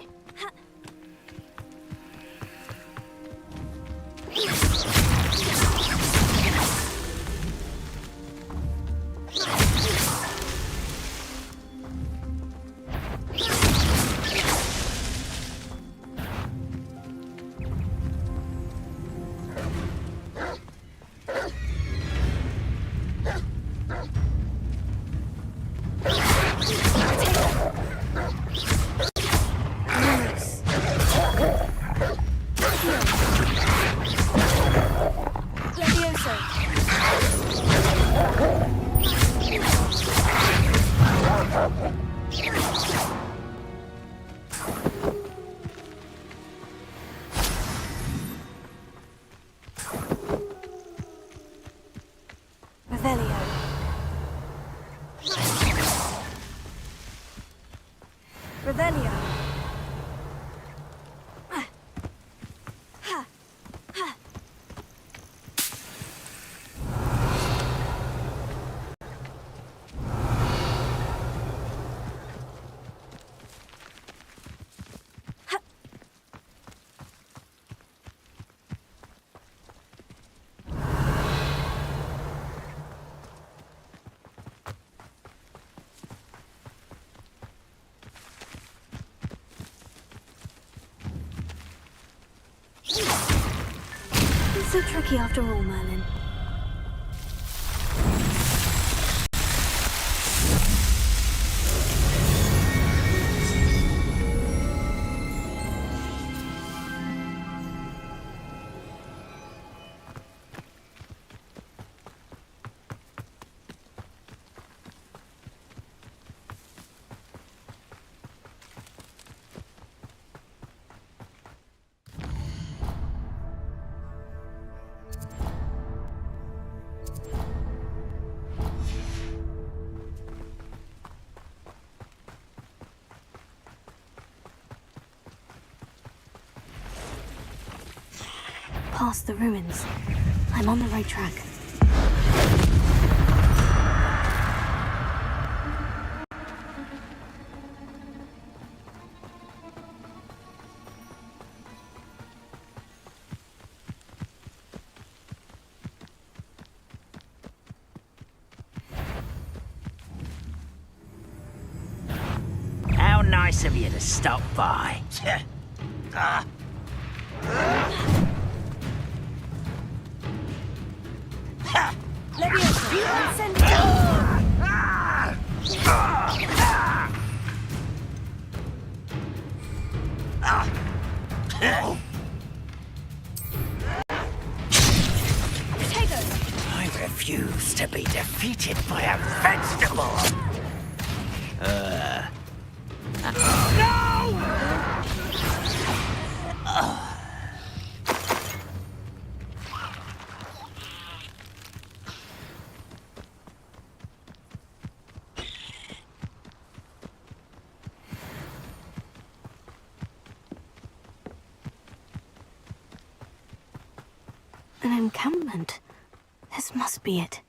Revelio. It's so tricky after all, Merlin. Past the ruins. I'm on the right track. How nice of you to stop by. I refuse to be defeated by a vegetable. An encampment. This must be it.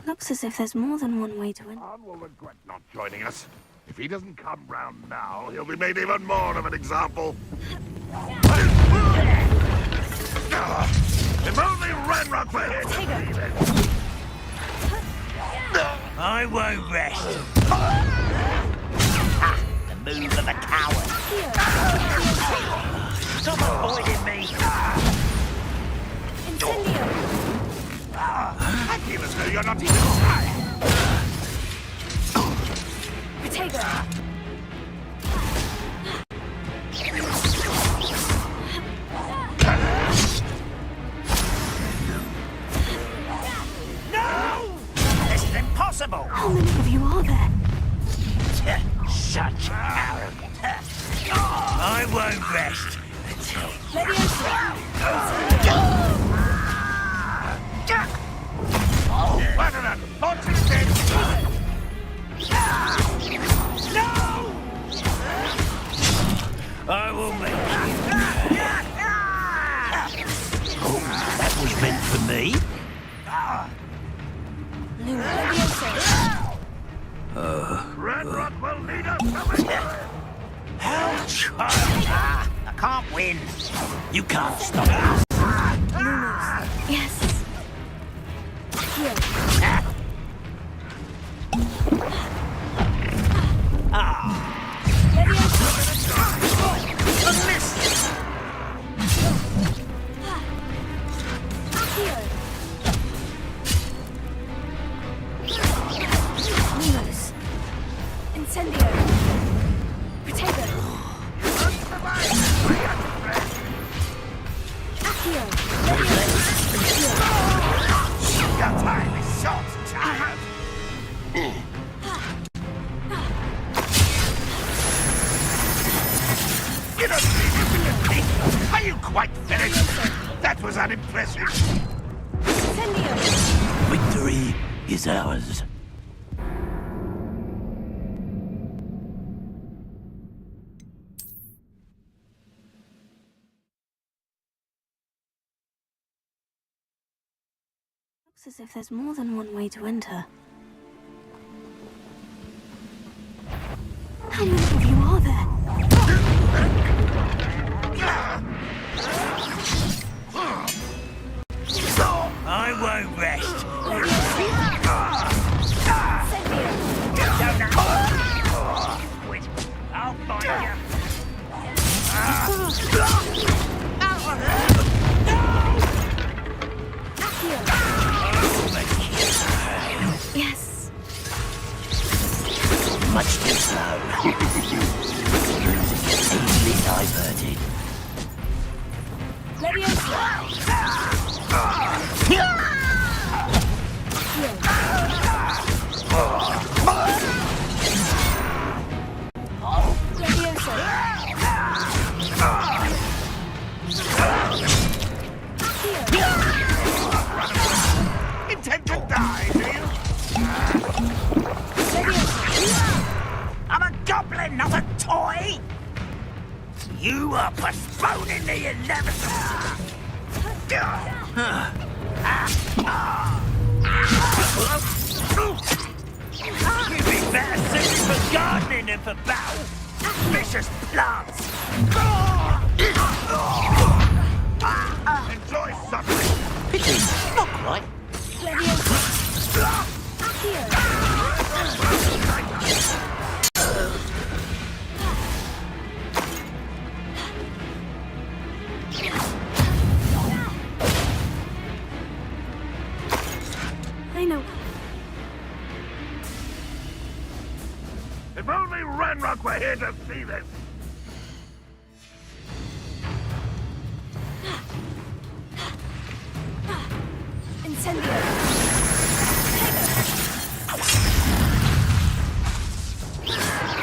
Looks as if there's more than one way to win. Khan will regret not joining us. If he doesn't come round now, he'll be made even more of an example. If only Ranrock were here to lead it. I won't rest. The move of a coward. Stop avoiding me. I feel as though you're not even trying. Potato. No! This is impossible. How many of you are there? Such arrogance. I won't rest until... Letterman, launch his dead! No! I will make you. Oh, that was meant for me. Ranrock will lead us to victory! How child! I can't win. You can't stop us. Yes. Here. Lumos. Incendio. Potato. Accio. Your time is short, child! You don't leave you with the thief! Are you quite finished? That was unimpressive! Incendio. Victory is ours. Looks as if there's more than one way to enter. How many of you are there? I won't rest. I'll find you. Yes. Much too slow. Easily diverted. Intend to die, do you? I'm a goblin, not a toy! You are postponing the inevitable! You'd be better suited for gardening than for battle! Vicious plants! Enjoy suffering. Pity, not quite. I know. If only Ranrock were here to see this. Incendio.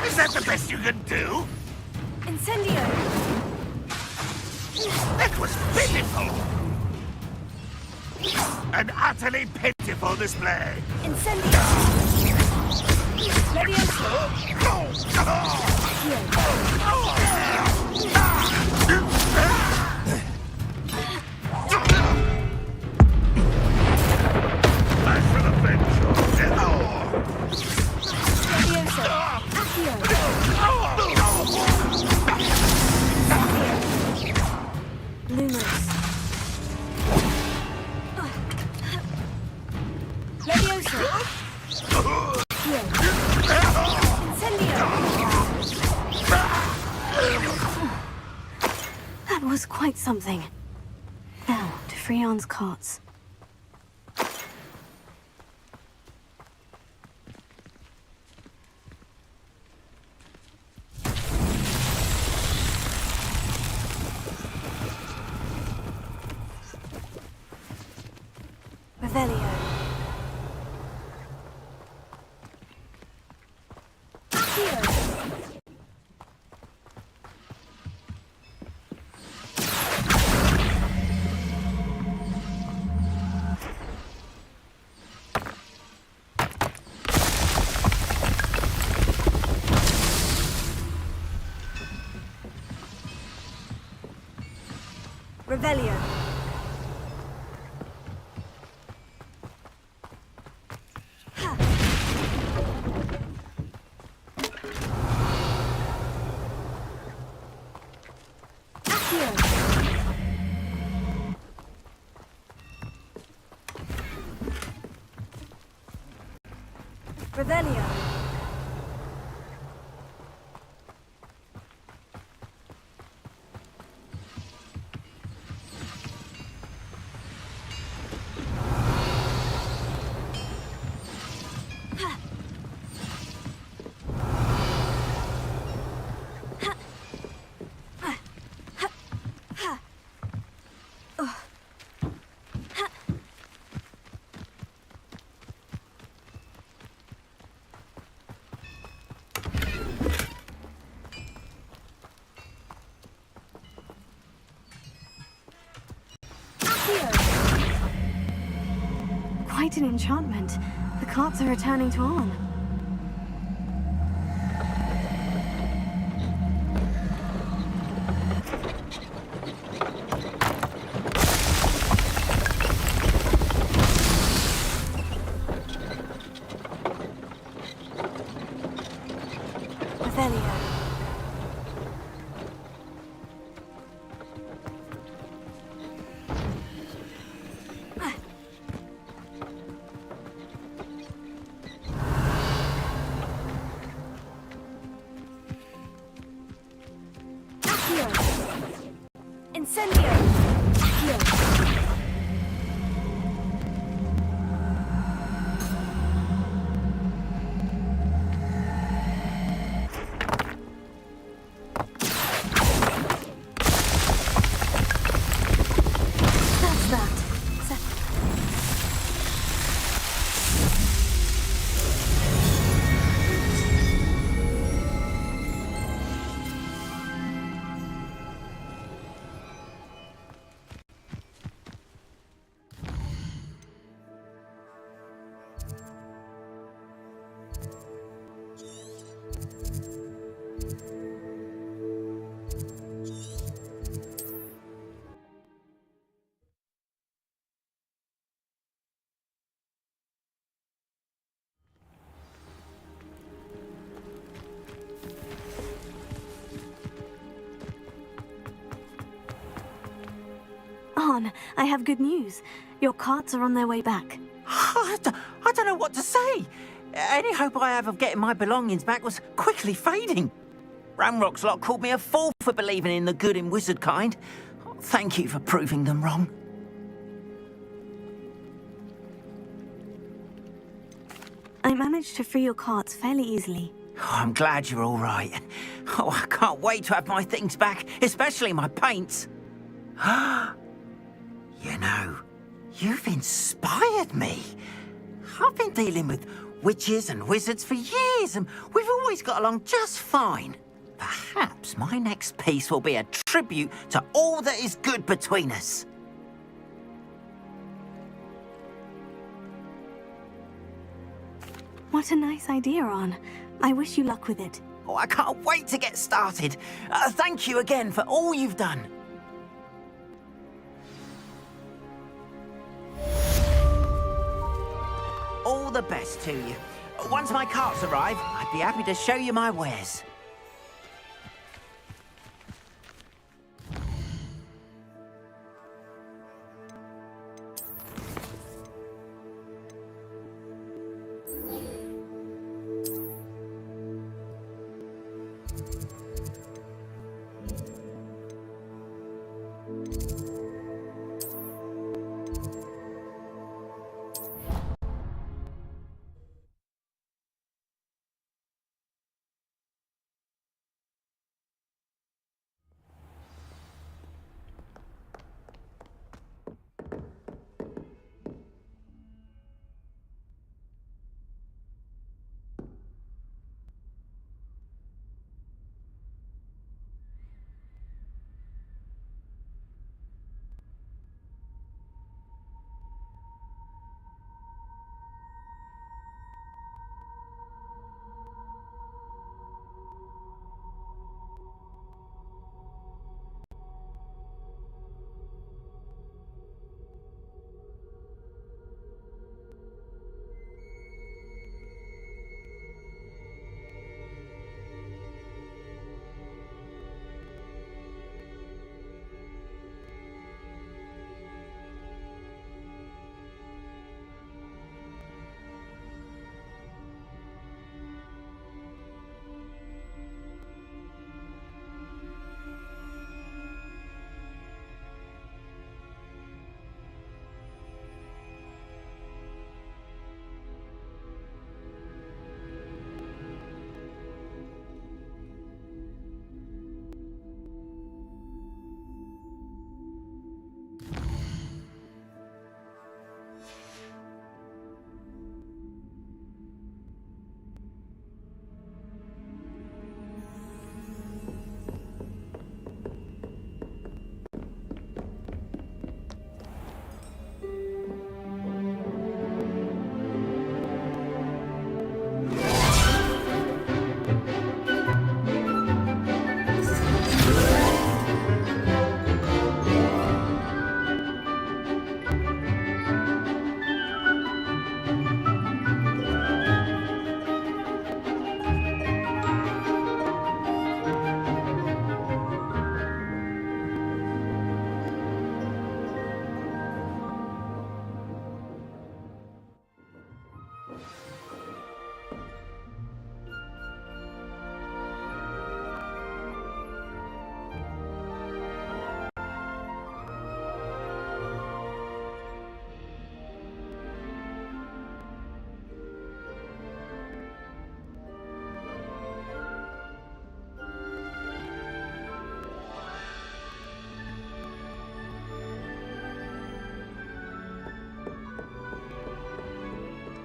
Is that the best you can do? Incendio. That was pitiful. An utterly pitiful display. Incendio. That was quite something. Now, to Freon's carts. Revelio. Revelio. Revelio. Quite an enchantment. The carts are returning to Arn. Ron, I have good news. Your carts are on their way back. I don't know what to say. Any hope I have of getting my belongings back was quickly fading. Ramrock's lot called me a fool for believing in the good in wizard kind. Thank you for proving them wrong. I managed to free your carts fairly easily. Oh, I'm glad you're all right. Oh, I can't wait to have my things back, especially my paints. You know, you've inspired me. I've been dealing with witches and wizards for years, and we've always got along just fine. Perhaps my next piece will be a tribute to all that is good between us. What a nice idea, Ron. I wish you luck with it. Oh, I can't wait to get started. Thank you again for all you've done. All the best to you. Once my carts arrive, I'd be happy to show you my wares.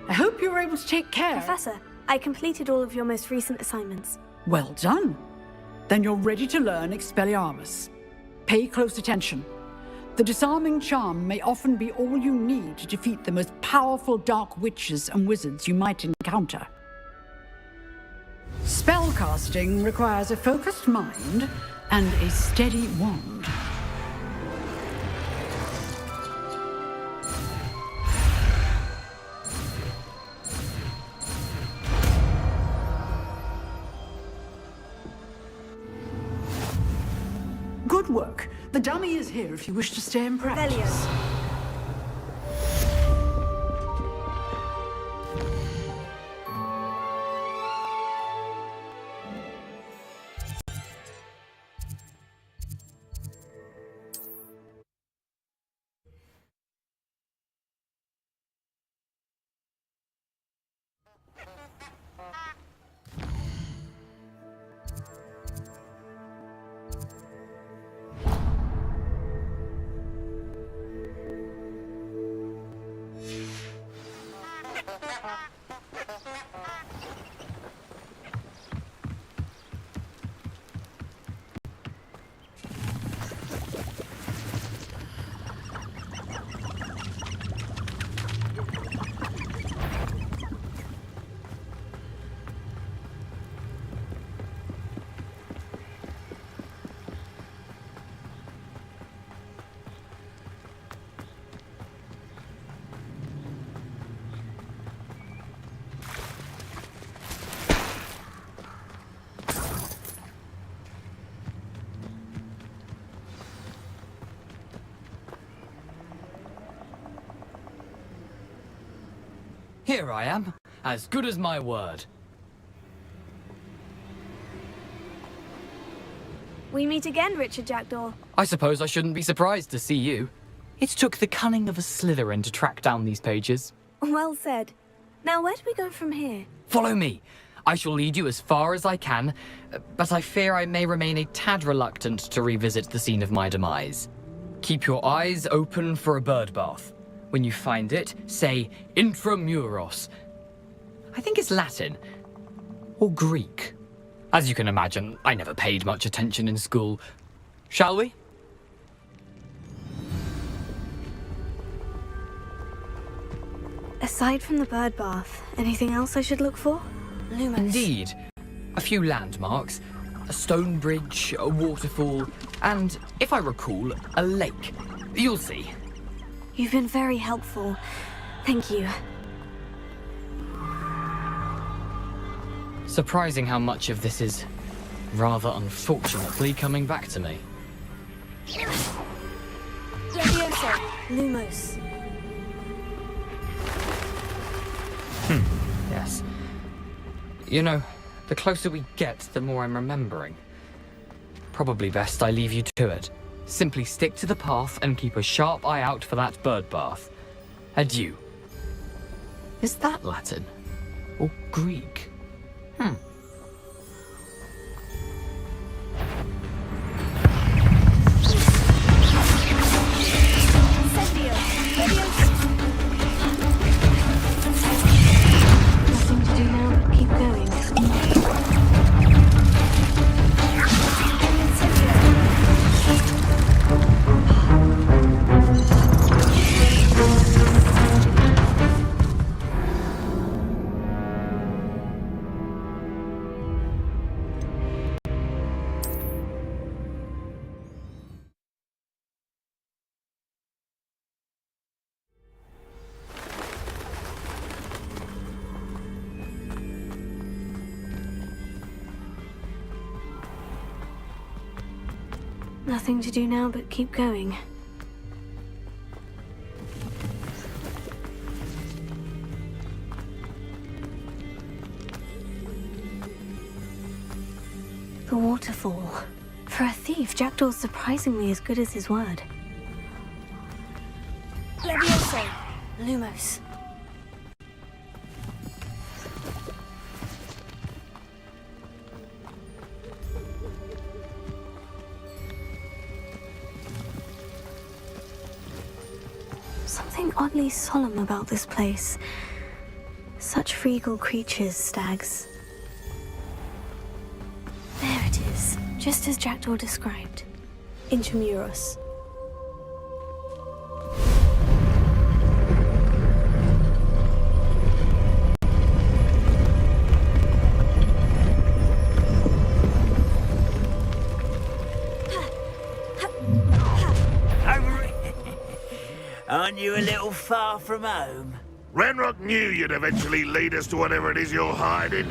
I hope you were able to take care. Professor, I completed all of your most recent assignments. Well done. Then you're ready to learn Expelliarmus. Pay close attention. The disarming charm may often be all you need to defeat the most powerful dark witches and wizards you might encounter. Spellcasting requires a focused mind and a steady wand. Good work. The dummy is here if you wish to stay and practice. Revelio. Here I am, as good as my word. We meet again, Richard Jackdaw. I suppose I shouldn't be surprised to see you. It took the cunning of a Slytherin to track down these pages. Well said. Now, where do we go from here? Follow me. I shall lead you as far as I can, but I fear I may remain a tad reluctant to revisit the scene of my demise. Keep your eyes open for a bird bath. When you find it, say intramuros. I think it's Latin. Or Greek. As you can imagine, I never paid much attention in school. Shall we? Aside from the bird bath, anything else I should look for? Lumos. Indeed. A few landmarks, a stone bridge, a waterfall, and, if I recall, a lake. You'll see. You've been very helpful. Thank you. Surprising how much of this is, rather unfortunately, coming back to me. Levioso. Lumos. Yes. You know, the closer we get, the more I'm remembering. Probably best I leave you to it. Simply stick to the path and keep a sharp eye out for that bird bath. Adieu. Is that Latin? Or Greek? Nothing to do now but keep going. Nothing to do now but keep going. The waterfall. For a thief, Jackdaw's surprisingly as good as his word. Levioso. Lumos. Something oddly solemn about this place. Such regal creatures, stags. There it is, just as Jackdaw described. Intramuros. Aren't you a little far from home? Renrock knew you'd eventually lead us to whatever it is you're hiding.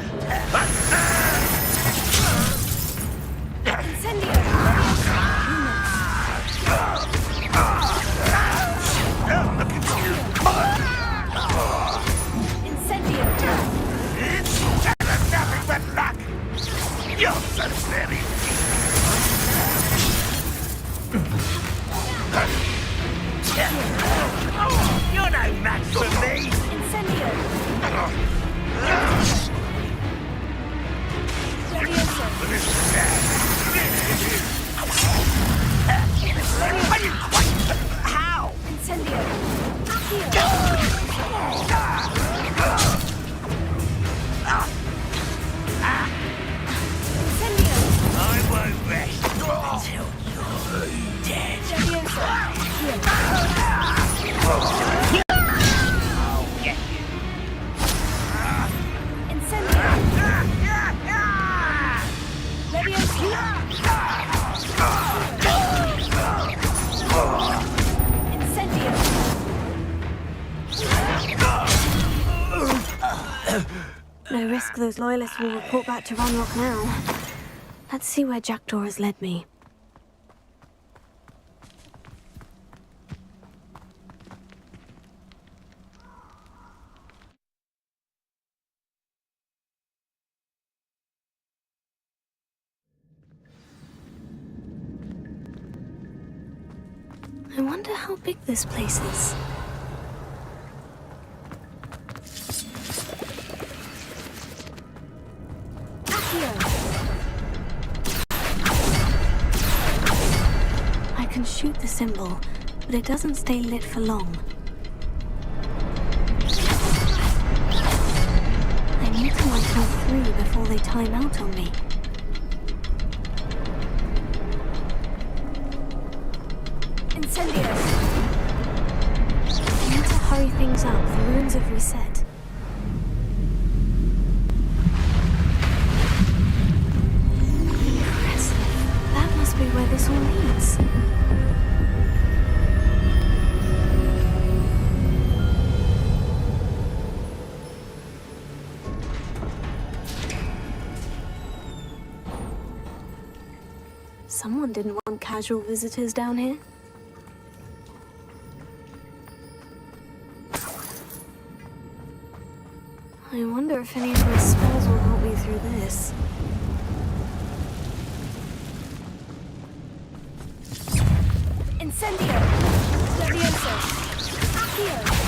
No risk those loyalists will report back to Ranrock now. Let's see where Jackdaw has led me. I wonder how big this place is. I can shoot the symbol, but it doesn't stay lit for long. I need to light all three before they time out on me. Incendio! I need to hurry things up. The runes have reset. Impressive. That must be where this all leads. Someone didn't want casual visitors down here. I wonder if any of my spells will help me through this. Incendio! Levioso! Accio!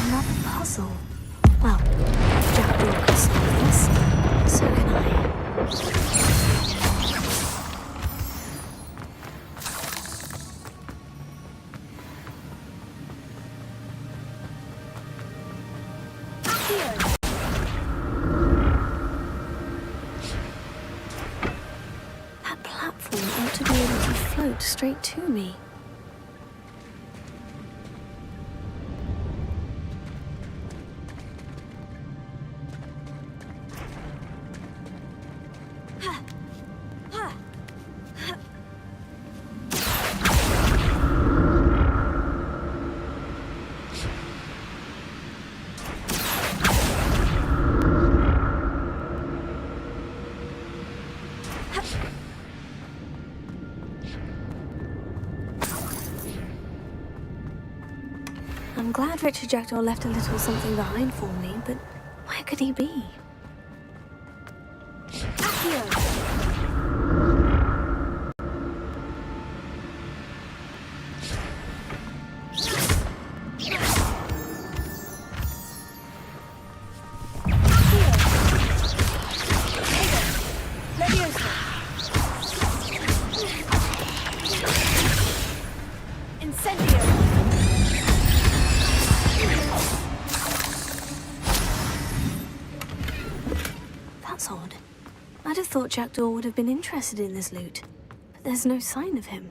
Another puzzle. Well, Jackdaw can solve this. So can I. That platform ought to be able to float straight to me. I'm glad Richard Jackdaw left a little something behind for me, but where could he be? That's odd. I'd have thought Jackdaw would have been interested in this loot, but there's no sign of him.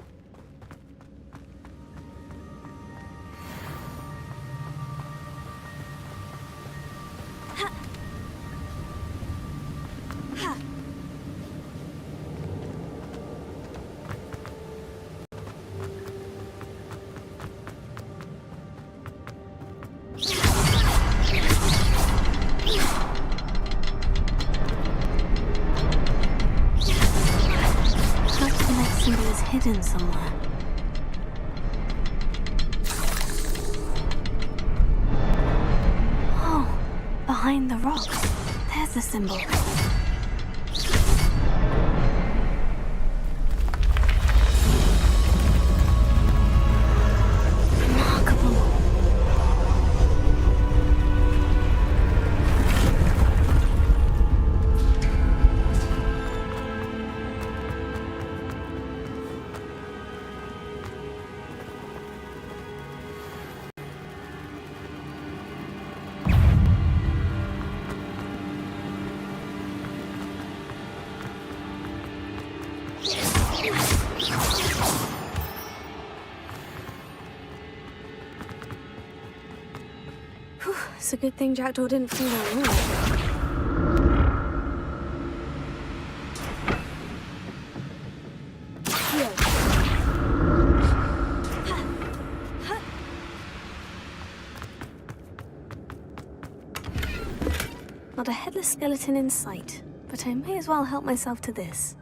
symbol is hidden somewhere. Oh, behind the rocks. There's the symbol. It's a good thing Jackdaw didn't fall down all. Not a headless skeleton in sight, but I may as well help myself to this.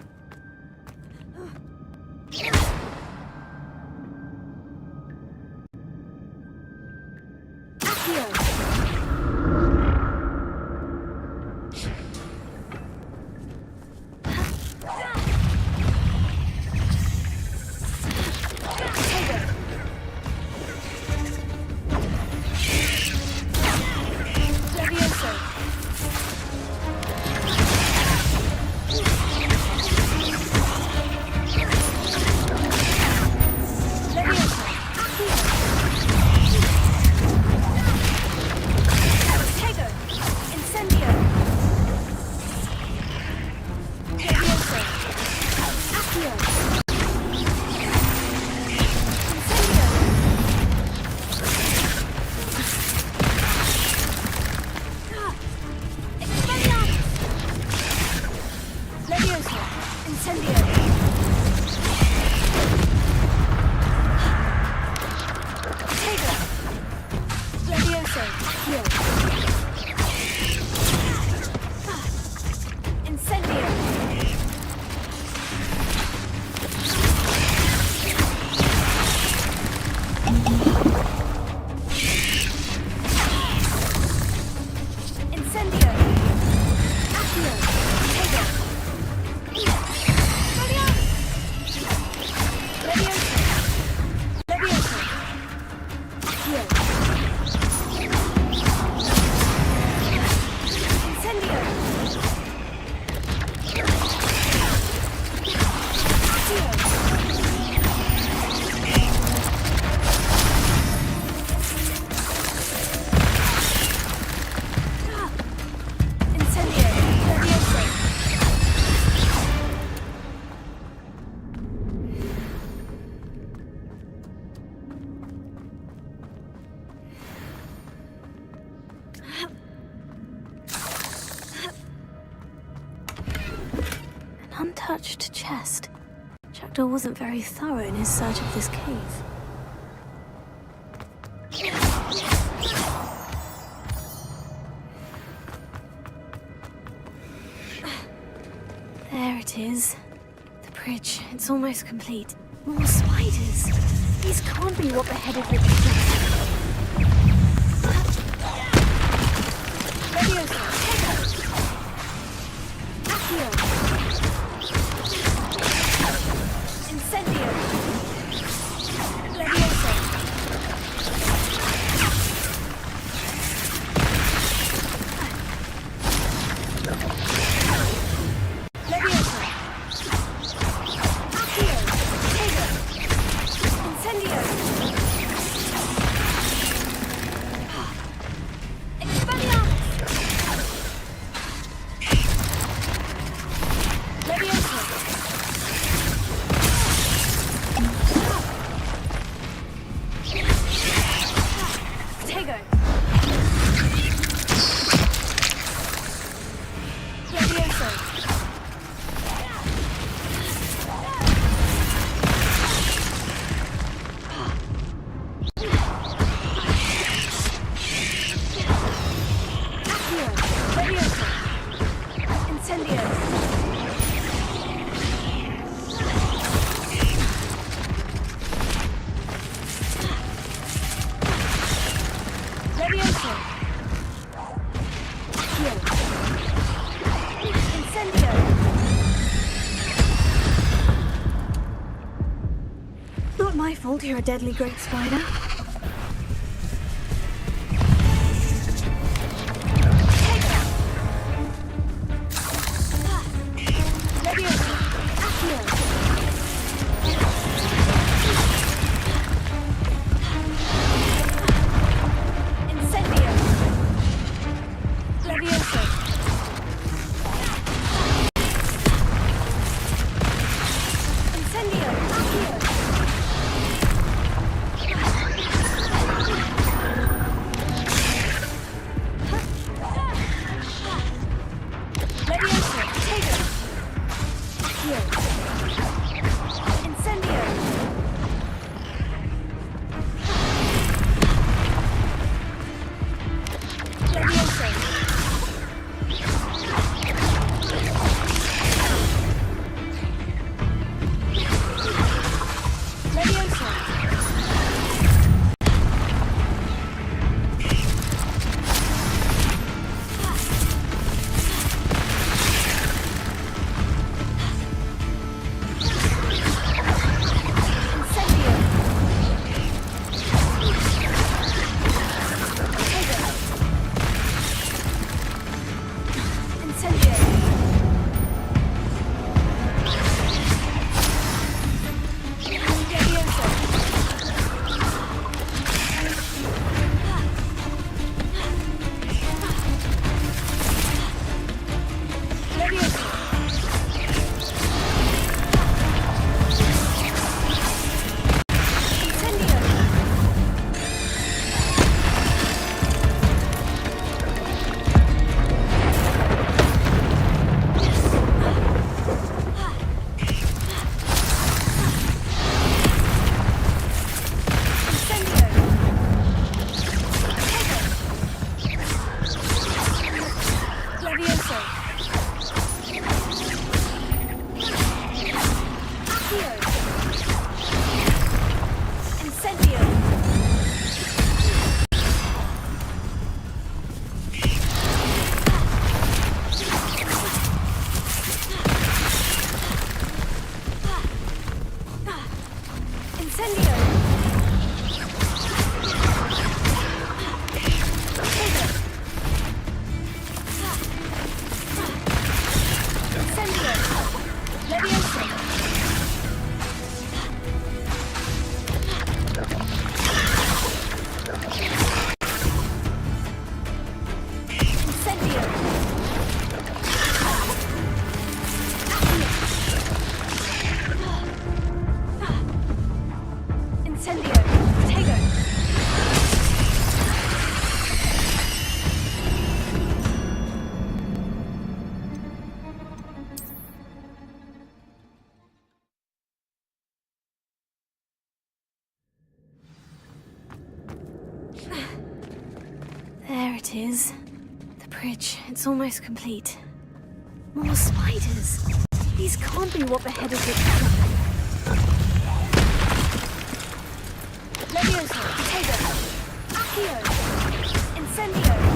Untouched chest. Jackdaw wasn't very thorough in his search of this cave. There it is. The bridge. It's almost complete. More spiders. These can't be what beheaded Richard Jackson. my fault you're a deadly great spider. There it is. The bridge. It's almost complete. More spiders. These can't be what beheaded the Leviosa, Potato, Accio, Incendio.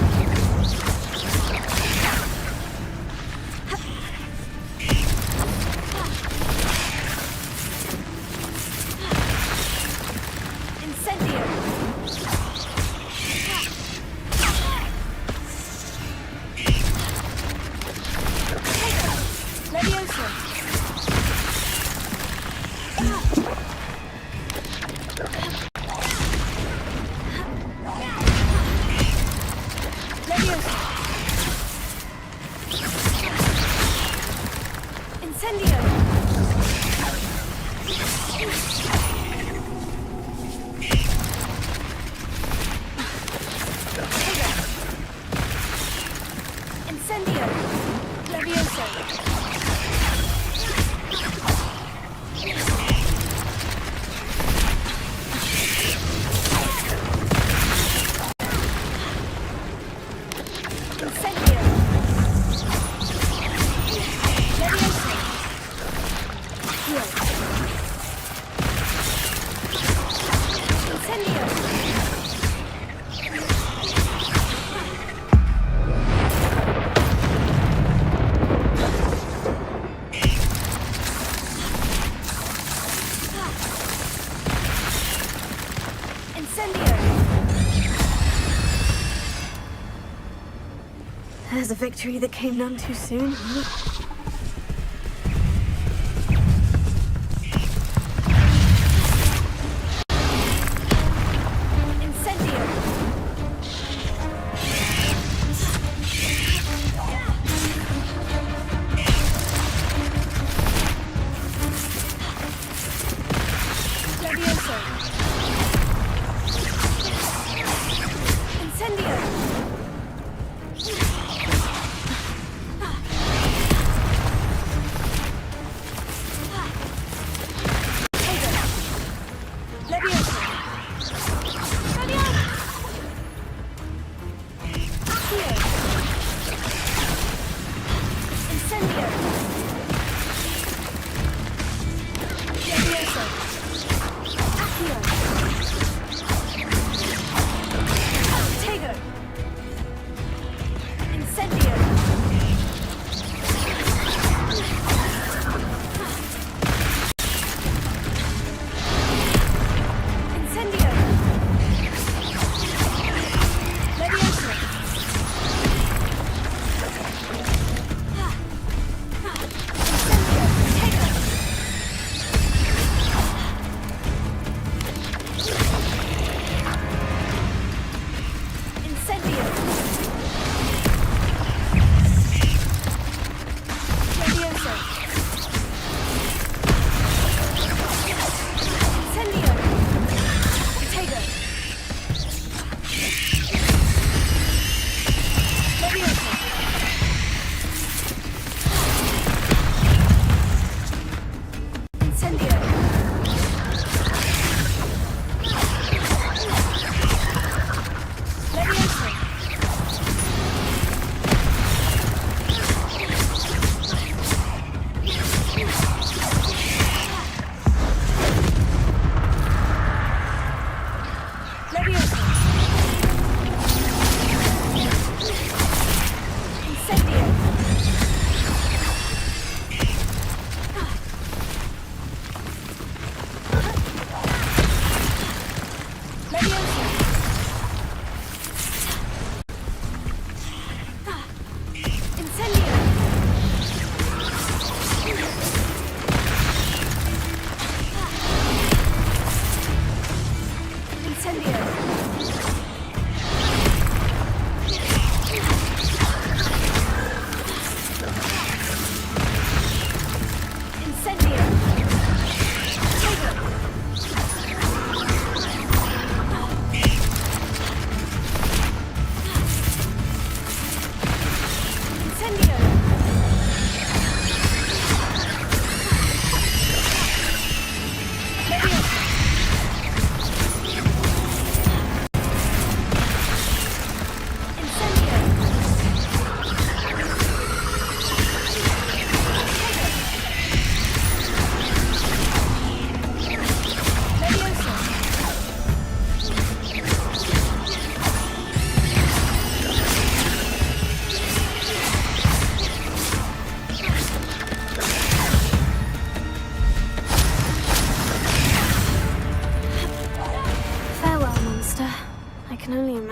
There's a victory that came none too soon, huh?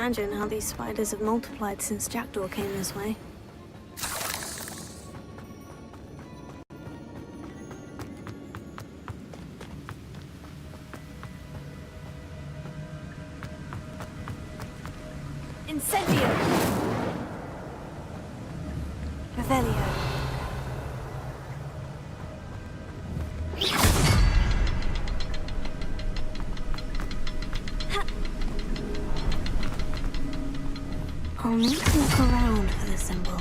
Imagine how these spiders have multiplied since Jackdaw came this way. Incendio! Revelio. I'll need to look around for the symbol.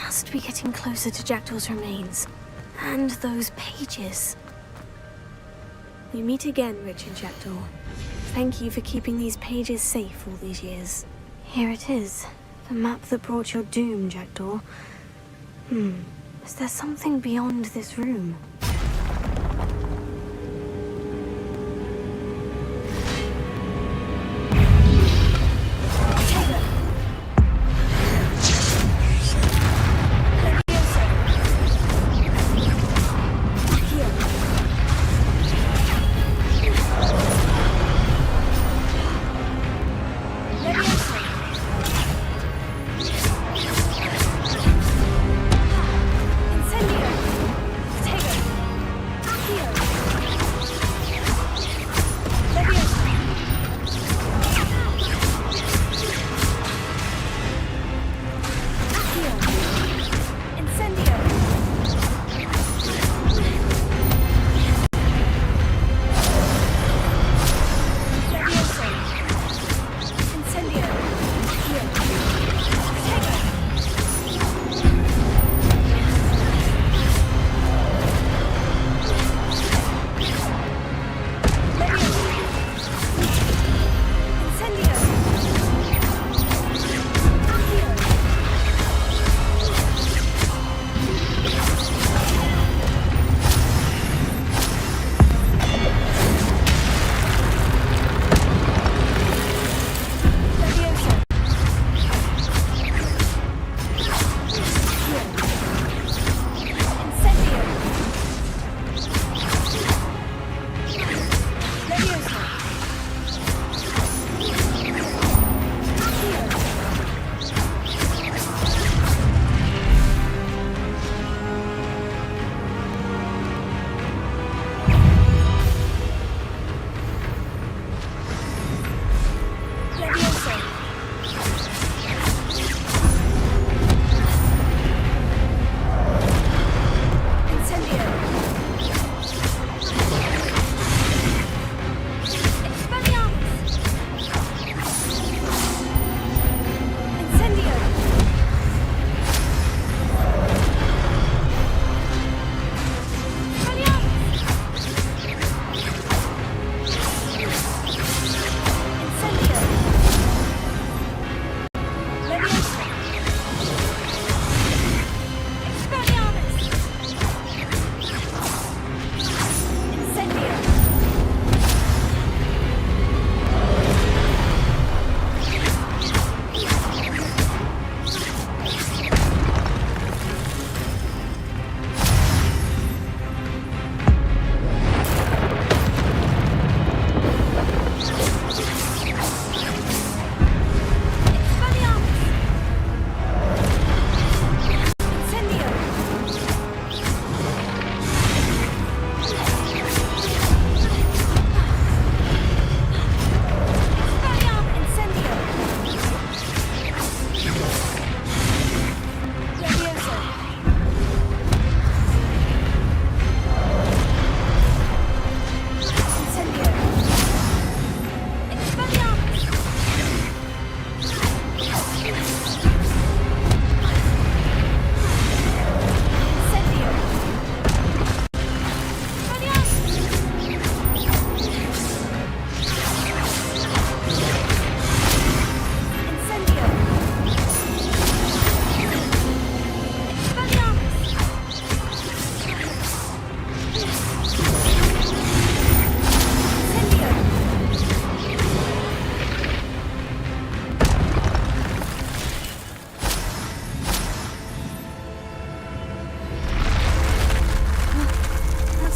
must be getting closer to Jackdaw's remains. And those pages. We meet again, Richard Jackdaw. Thank you for keeping these pages safe all these years. Here it is. The map that brought your doom, Jackdaw. Is there something beyond this room?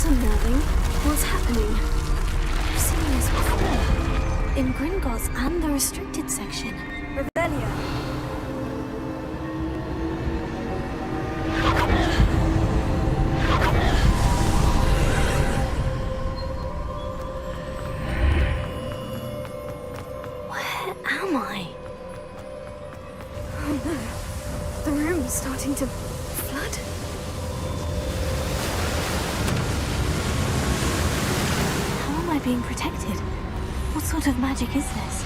unnerving. What's happening? I've seen this before. In Gringotts and the restricted section. Revelia. Where am I? Oh no. The room's starting to flood. How am I being protected? What sort of magic is this?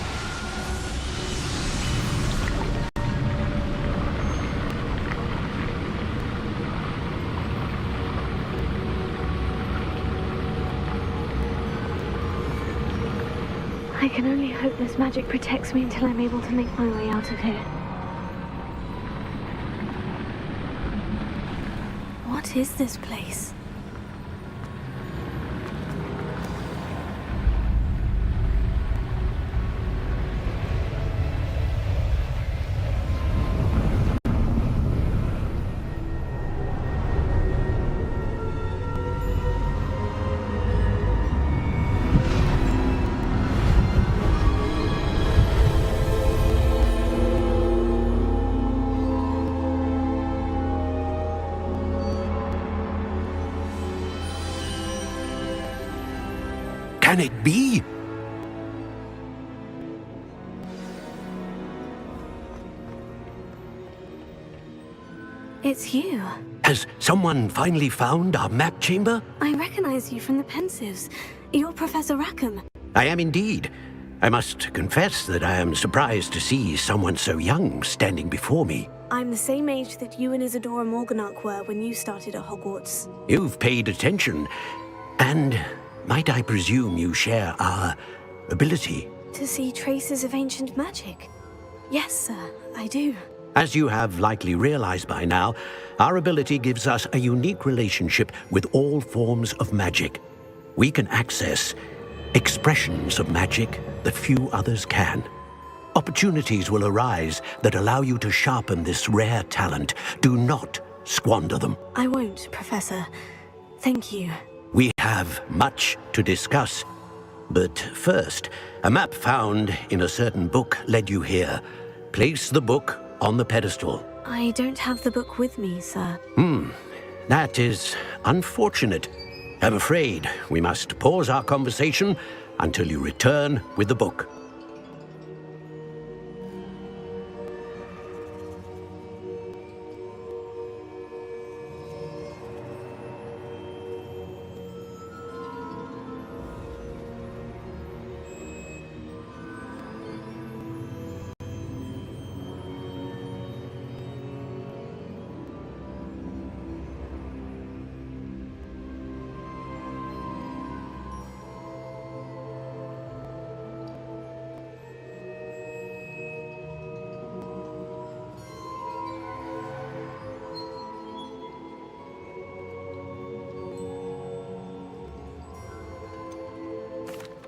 I can only hope this magic protects me until I'm able to make my way out of here. What is this place? Can it be? It's you. Has someone finally found our map chamber? I recognize you from the Pensives. You're Professor Rackham. I am indeed. I must confess that I am surprised to see someone so young standing before me. I'm the same age that you and Isadora Morganach were when you started at Hogwarts. You've paid attention, and might I presume you share our ability? To see traces of ancient magic? Yes, sir, I do. As you have likely realized by now, our ability gives us a unique relationship with all forms of magic. We can access expressions of magic that few others can. Opportunities will arise that allow you to sharpen this rare talent. Do not squander them. I won't, Professor. Thank you. We have much to discuss. But first, a map found in a certain book led you here. Place the book on the pedestal. I don't have the book with me, sir. That is unfortunate. I'm afraid we must pause our conversation until you return with the book.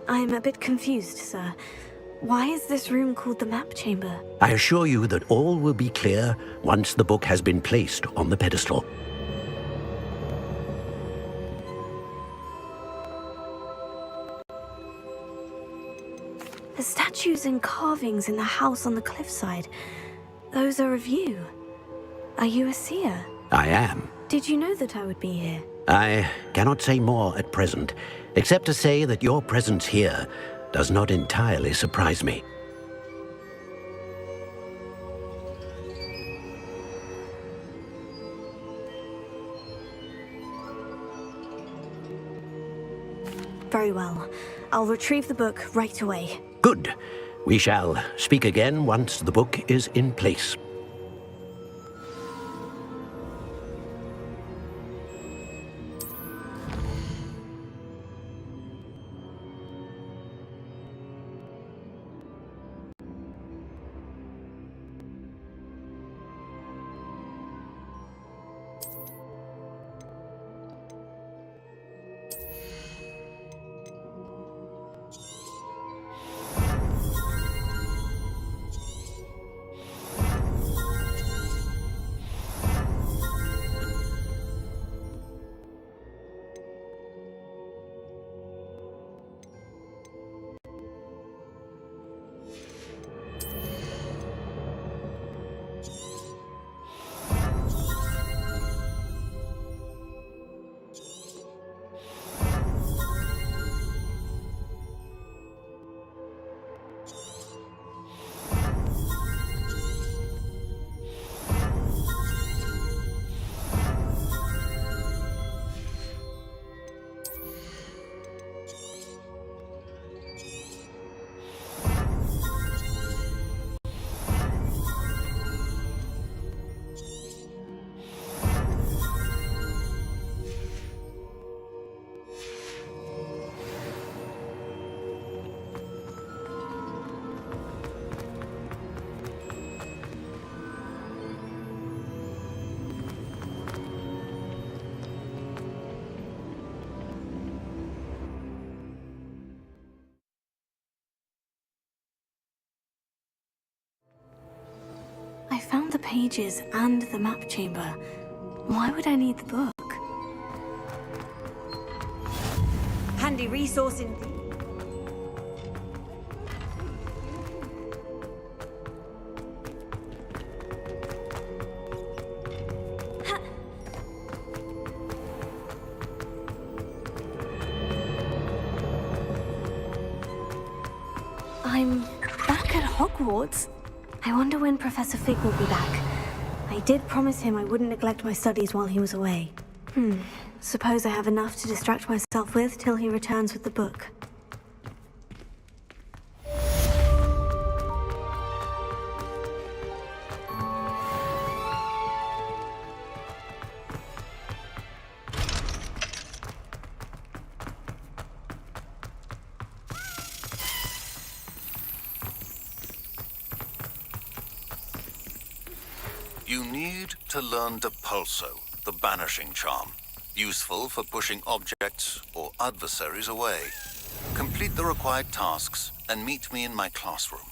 I'm a bit confused, sir. Why is this room called the map chamber? I assure you that all will be clear once the book has been placed on the pedestal. The statues and carvings in the house on the cliffside, those are of you. Are you a seer? I am. Did you know that I would be here? I cannot say more at present, except to say that your presence here does not entirely surprise me. Very well. I'll retrieve the book right away. Good. We shall speak again once the book is in place. found the pages and the map chamber. Why would I need the book? Handy resource indeed. I'm back at Hogwarts. I wonder when Professor Fig will be back. I did promise him I wouldn't neglect my studies while he was away. Suppose I have enough to distract myself with till he returns with the book. You need to learn Depulso, the banishing charm. Useful for pushing objects or adversaries away. Complete the required tasks and meet me in my classroom.